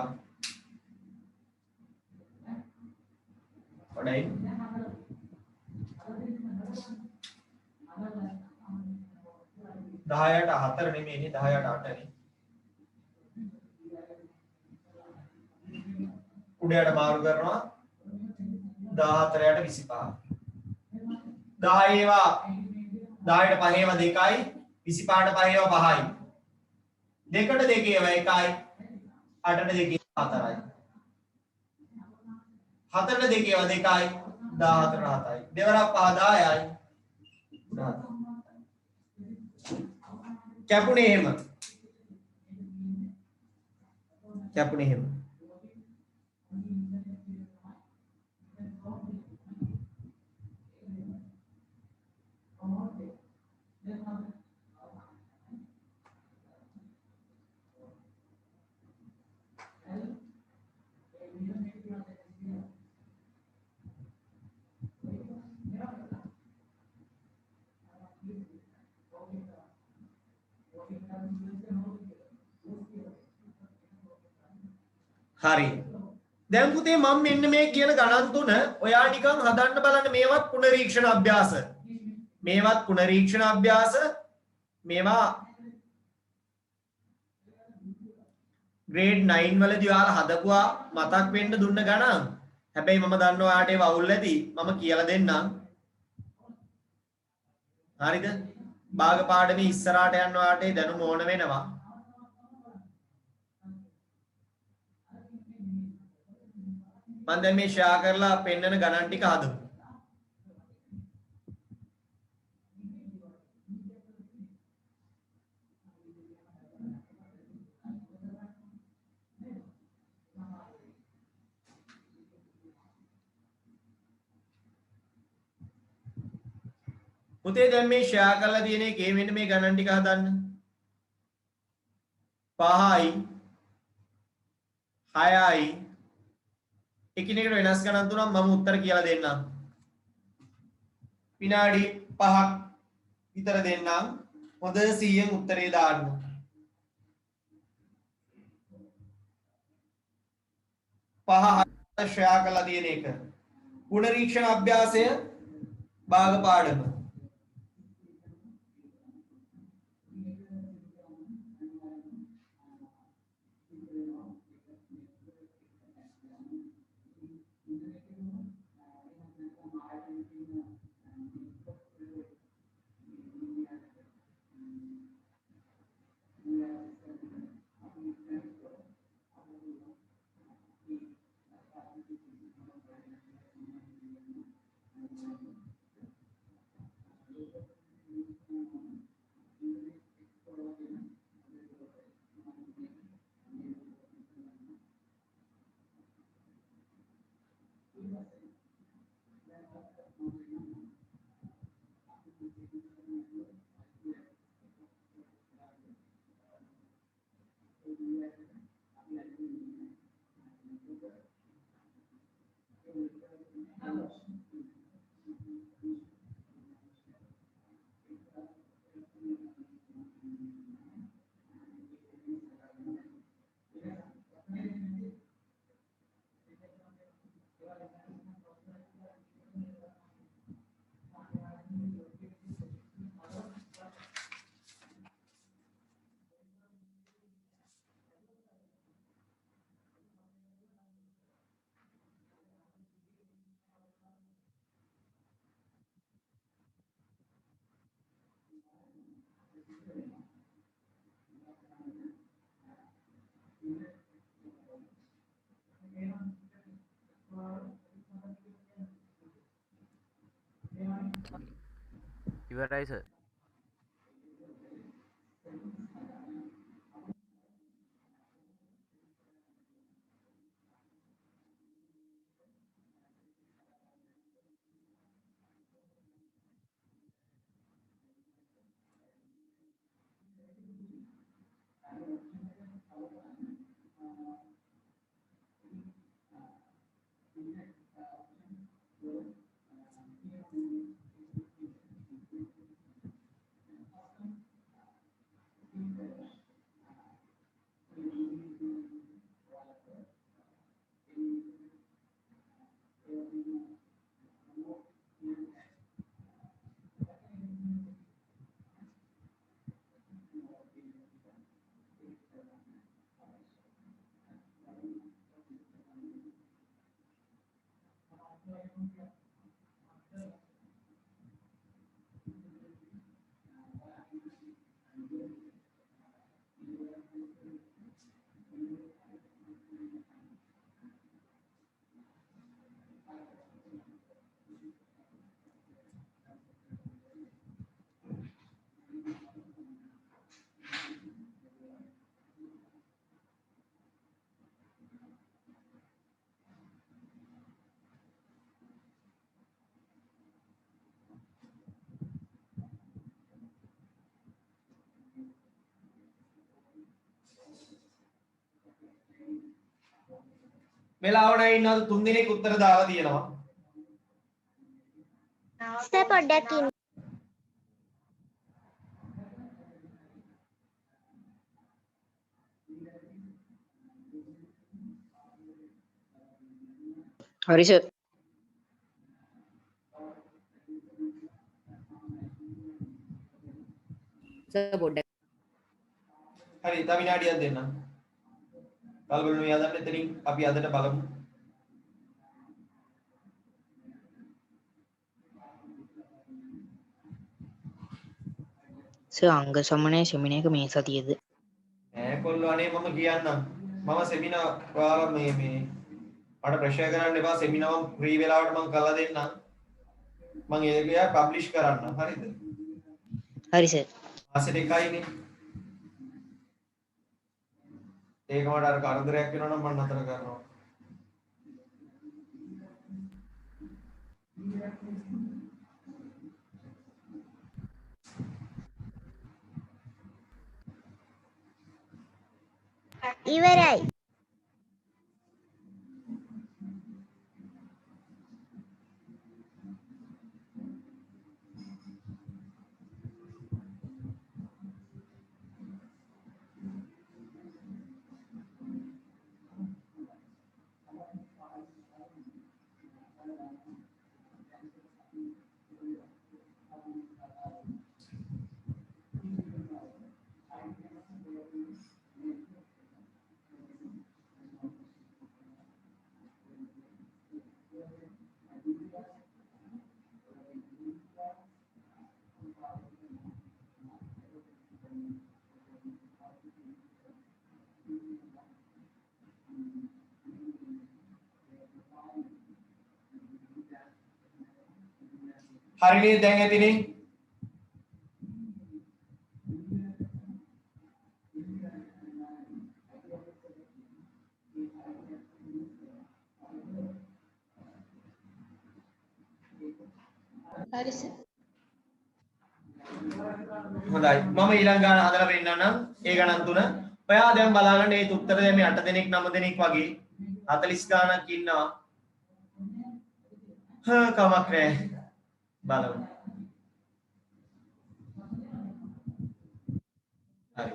වඩයි. 10ට 4 නෙමෙයිනේ 10ට 8නේ. උඩයට මාරු කරනවා 14ට 25. 10 ඒවා 10ට 5 ඒවා 2යි 25ට 5 ඒවා 5යි. 2ට 2 ඒවා 1යි 8ට 2 ඒවා 4යි. 4ට 2 ඒවා 2යි 14ට 7යි. දෙවරක් 5 10යි. කැපුණේ එහෙම. කැපුණේ එහෙම. හරි. දැන් පුතේ මම මෙන්න මේ කියන ගණන් තුන ඔයා නිකන් හදන්න බලන්න මේවත් පුනරීක්ෂණ අභ්‍යාස. මේවත් පුනරීක්ෂණ අභ්‍යාස. මේවා grade 9 වලදී ඔයාලා හදපුවා මතක් වෙන්න දුන්න ගණන්. හැබැයි මම දන්නවා ඔයාට ඒව අවුල් ඇති. මම කියලා දෙන්නම්. හරිද? භාග පාඩමේ ඉස්සරහට යන්න ඔයාට ඒ දැනුම ඕන වෙනවා. මම දැන් මේ ෂෙයා කරලා පෙන්නන ගණන් ටික හදමු. පුතේ දැන් මේ ෂෙයා කරලා තියෙන එකේ මෙන්න මේ ගණන් ටික හදන්න. 5යි 6යි එකිනෙකට වෙනස් ගණන් තුනක් මම උත්තර කියලා දෙන්නම්. විනාඩි 5ක් විතර දෙන්නම්. හොඳ 100න් උත්තරේ දාන්න. පහ ෂෙයා කරලා තියෙන එක. පුනරීක්ෂණ අභ්‍යාසය භාග පාඩම. ඉවරයි සර්. වෙලාවට ඉන්නවද 3 දිනක් උත්තර දාලා තියෙනවා. සර් පොඩ්ඩක් ඉන්න. හරි සර්. සර් පොඩ්ඩක් හරි තව විනාඩියක් දෙන්න. කලබල නොවී යන්න එතනින් අපි අදට බලමු. සර් අංග සමනය සෙමින එක මේ සතියේද? ඈ කොල්ලෝ අනේ මම කියන්නම්. මම සෙමිනා ඔයාලා මේ මට ප්‍රෙෂර් කරන්න එපා. සෙමිනා මම ෆ්‍රී වෙලාවට මම කරලා දෙන්නම්. මම ඒක පබ්ලිෂ් කරන්න. හරිද? හරි සර්. මාසෙට එකයිනේ. ඒක මට අර කරදරයක් වෙනවා නම් මම නතර කරනවා. ඉවරයි. හරිනේ දැන් ඇතිනේ. හරි සර්. හොඳයි මම ඊළඟ ගාන හදලා පෙන්නන්නම්. ඒ ගණන් තුන ඔයා දැන් බලාගන්න මේ උත්තර දැන් මේ 8 දෙනෙක් 9 දෙනෙක් වගේ 40 ගානක් ඉන්නවා. කමක් නෑ බලමු. හරි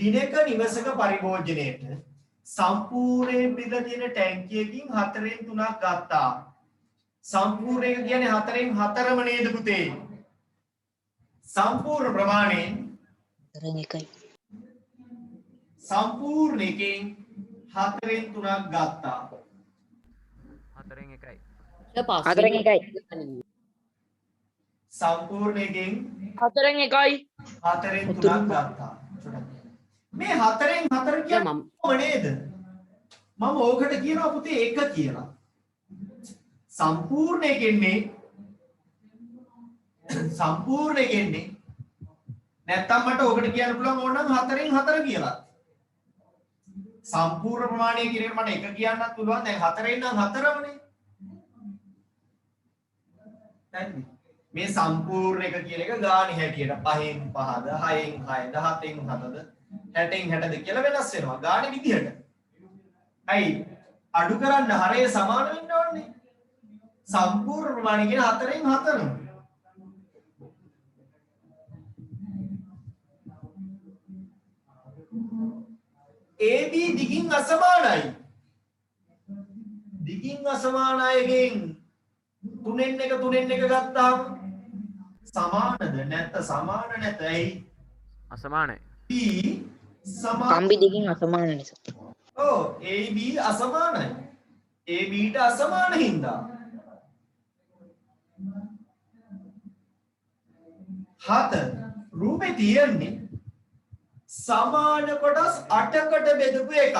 දිනක නිවසක පරිභෝජනයේට සම්පූර්ණයෙන් පිළ තියෙන ටැංකියකින් 4න් 3ක් ගත්තා. සම්පූර්ණ එක කියන්නේ 4න් 4ම නේද පුතේ? සම්පූර්ණ ප්‍රමාණයෙන් 4න් 1යි. සම්පූර්ණ එකෙන් 4න් 3ක් ගත්තා. 4න් 1යි. සර් 4න් 1යි. සම්පූර්ණ එකෙන් 4න් 1යි. 4න් 3ක් ගත්තා. මේ 4න් 4 කියන්නේ කොහොම නේද? මම ඕකට කියනවා පුතේ 1 කියලා. සම්පූර්ණ එකෙන්නේ නැත්තම් මට ඕකට කියන්න පුළුවන් ඕනනම් 4න් 4 කියලා. සම්පූර්ණ ප්‍රමාණය කියන එක මට 1 කියන්නත් පුළුවන්. දැන් 4න් නම් 4මනේ. හරිද? මේ සම්පූර්ණ එක කියන එක ගාණි හැටියට 5න් 5ද 6න් 6ද 7න් 7ද 60න් 60ද කියලා වෙනස් වෙනවා ගාණි විදිහට. ඇයි අඩු කරන්න හරය සමාන වෙන්න ඕනේ. සම්පූර්ණ ප්‍රමාණය කියන 4න් 4ම. AB දිගින් අසමානයි. දිගින් අසමාන අයගෙන් 3න් 1 ගත්තාම සමානද නැත්ද? සමාන නැත. ඇයි? අසමානයි. B සමාන. කම්බි දෙකින් අසමාන නිසා. ඔව් AB අසමානයි. AB ට අසමාන හින්දා 7 රූපේ තියෙන්නේ සමාන කොටස් 8කට බෙදපු එකක්.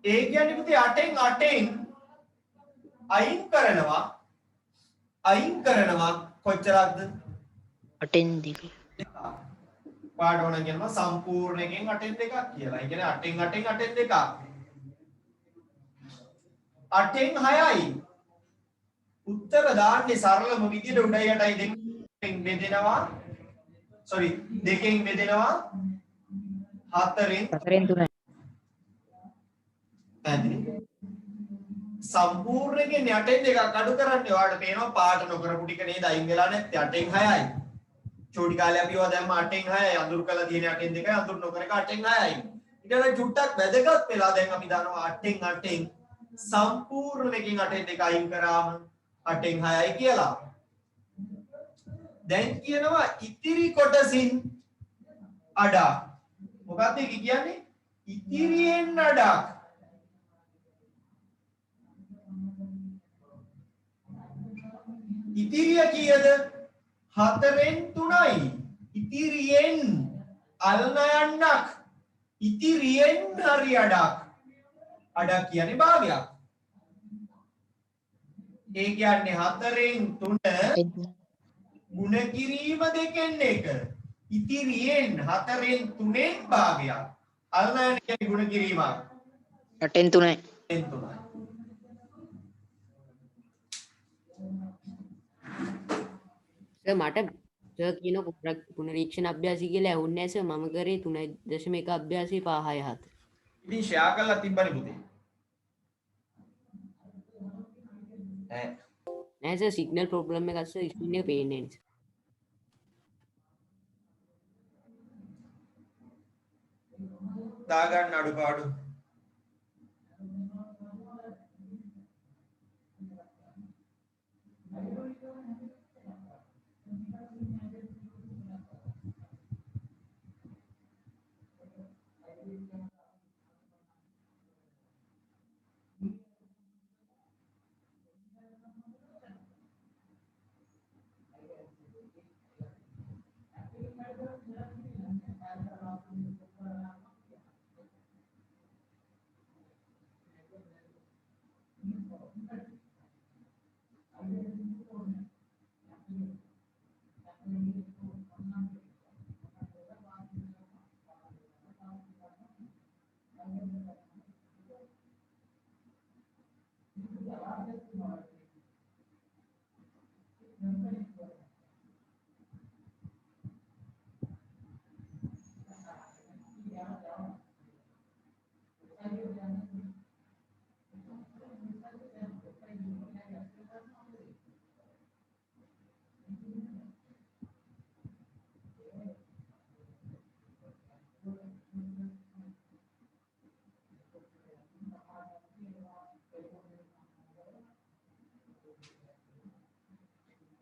ඒ කියන්නේ පුතේ 8න් අයින් කරනවා කොච්චරක්ද? 8න් 2. පාඩ ඕන කියනවා සම්පූර්ණ එකෙන් 8න් 2ක් කියලා. ඒ කියන්නේ 8න් 2ක්. 8න් 6යි. උත්තර දාන්නේ සරලම විදියට උඩයි යටයි දෙකෙන් බෙදෙනවා. sorry දෙකෙන් බෙදෙනවා 4න් 4න් 3. සම්පූර්ණ එකෙන් 8න් 2ක් අඩු කරන්නේ ඔයාලට පේනවා පාට නොකරපු ටික නේද අයින් වෙලා නැත්තේ 8න් 6යි. චෝටි කාලේ අපි ඒවා දැම්ම 8න් 6යි අඳුරු කළා තියෙන 8න් 2යි අඳුරු නොකර එක 8න් 6යි. ඊට වඩා චුට්ටක් වැදගත් වෙලා දැන් අපි දන්නවා 8න් සම්පූර්ණ එකෙන් 8න් 2 අයින් කරාම 8න් 6යි කියලා. දැන් කියනවා ඉතිරි කොටසින් අඩක්. මොකක්ද ඒක කියන්නේ? ඉතිරියෙන් අඩක්. ඉතිරිය කීයද? 4න් 3යි. ඉතිරියෙන් අල්න යන්නක්. ඉතිරියෙන් හරි අඩක්. අඩක් කියන්නේ භාගයක්. ඒ කියන්නේ 4න් 3 ගුණ කිරීම දෙකෙන් එක. ඉතිරියෙන් 4න් 3න් භාගයක්. අල්න යන කියන්නේ ගුණ කිරීමක්. 8න් 3යි. 8න් 3යි. මට කියන පුනරීක්ෂණ අභ්‍යාසය කියලා ඇහුන්නේ නැහැ සර්. මම කරේ 3.1 අභ්‍යාසය 5.6 7. ඉතින් ෂෙයා කරලා තිබ්බනේ පුතේ. නෑ සර් සිග්නල් ප්‍රොබ්ලම් එකක් සර් ස්ක්‍රීන් එක පේන්නේ නැහැ. දාගන්න අඩුපාඩු.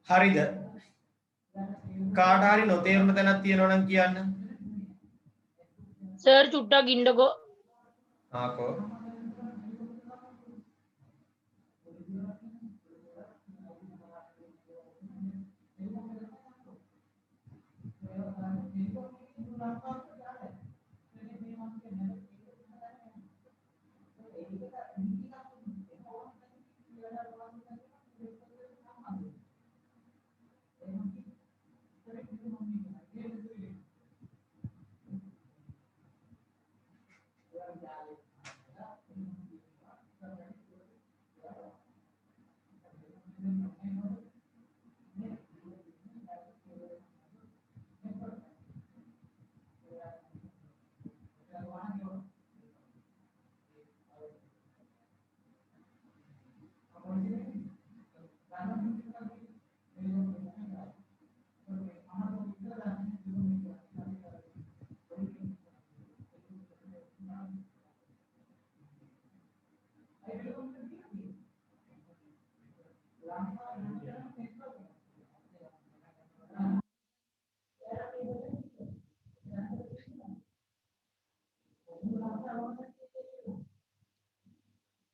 හරිද? කාට හරි නොතේරුණ තැනක් තියෙනවා නම් කියන්න. සර් චුට්ටක් ඉන්නකෝ. ආකෝ.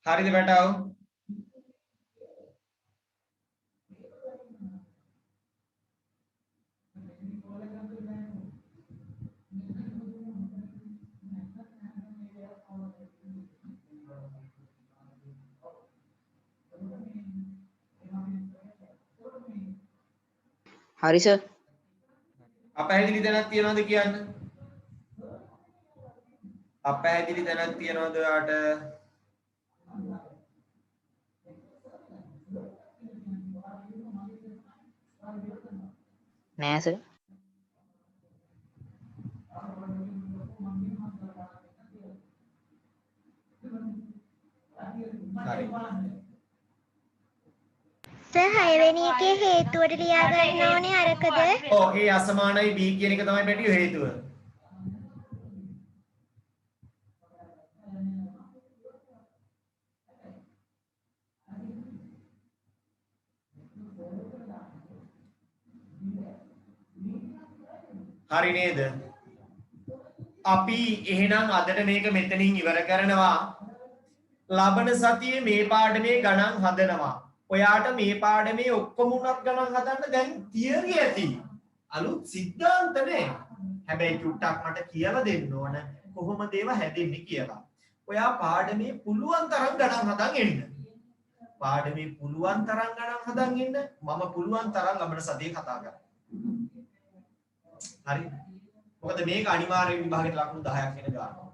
හරිද බටාව? හරි සර්. අපැහැදිලි තැනක් තියනවද කියන්න? අපැහැදිලි තැනක් තියනවද ඔයාට? නෑ සර්. හරි. සර් 6 වෙනි එකේ හේතුවට ලියා ගන්න ඕනේ අරකද? ඔව් ඒ අසමානයි b කියන එක තමයි පැටියෝ හේතුව. හරි නේද? අපි එහෙනම් අදට මේක මෙතනින් ඉවර කරනවා. ලබන සතියේ මේ පාඩමේ ගණන් හදනවා. ඔයාට මේ පාඩමේ ඔක්කොම උනත් ගණන් හදන්න දැන් තියරි ඇති. අලුත් සිද්ධාන්ත නේ. හැබැයි චුට්ටක් මට කියලා දෙන්න ඕන කොහොමද ඒවා හැදෙන්නේ කියලා. ඔයා පාඩමේ පුළුවන් තරම් ගණන් හදන් එන්න. පාඩමේ පුළුවන් තරම් ගණන් හදන් එන්න. මම පුළුවන් තරම් ලබන සතියේ කතා කරා. හරි. මොකද මේක අනිවාර්යෙන් විභාගයට ලකුණු 10ක් එන ගන්නවා.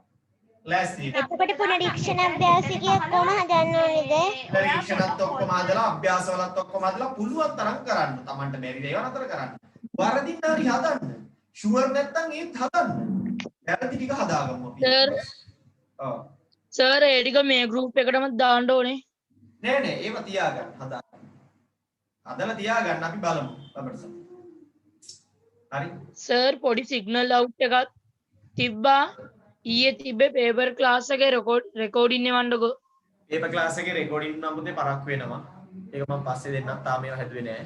ලෑස්ති. එතකොට පුනරීක්ෂණ අභ්‍යාසිකය ඔක්කොම හදන්න ඕනේද? පරීක්ෂණත් ඔක්කොම හදලා අභ්‍යාසවලත් ඔක්කොම හදලා පුළුවන් තරම් කරන්න. Tamanට බැරි දේවල් අතර කරන්න. වරදින්න හරි හදන්න. ෂුවර් නැත්තම් ඒත් හදන්න. වැරදි ටික හදාගමු අපි. සර් ඔව්. සර් ඒ ටික මේ ගෲප් එකටම දාන්න ඕනේ. නෑ නෑ ඒව තියාගන්න හදාගන්න. හදලා තියාගන්න අපි බලමු. අපිට හරි. සර් පොඩි සිග්නල් අවුට් එකක් තිබ්බා. ඊයේ තිබ්බේ පේපර් ක්ලාස් එකේ රෙකෝඩින් එවන්නකෝ. පේපර් ක්ලාස් එකේ රෙකෝඩින් නම් පුතේ පරක් වෙනවා. ඒක මම පස්සේ දෙන්නම්. තාම ඒවා හැදුවේ නෑ.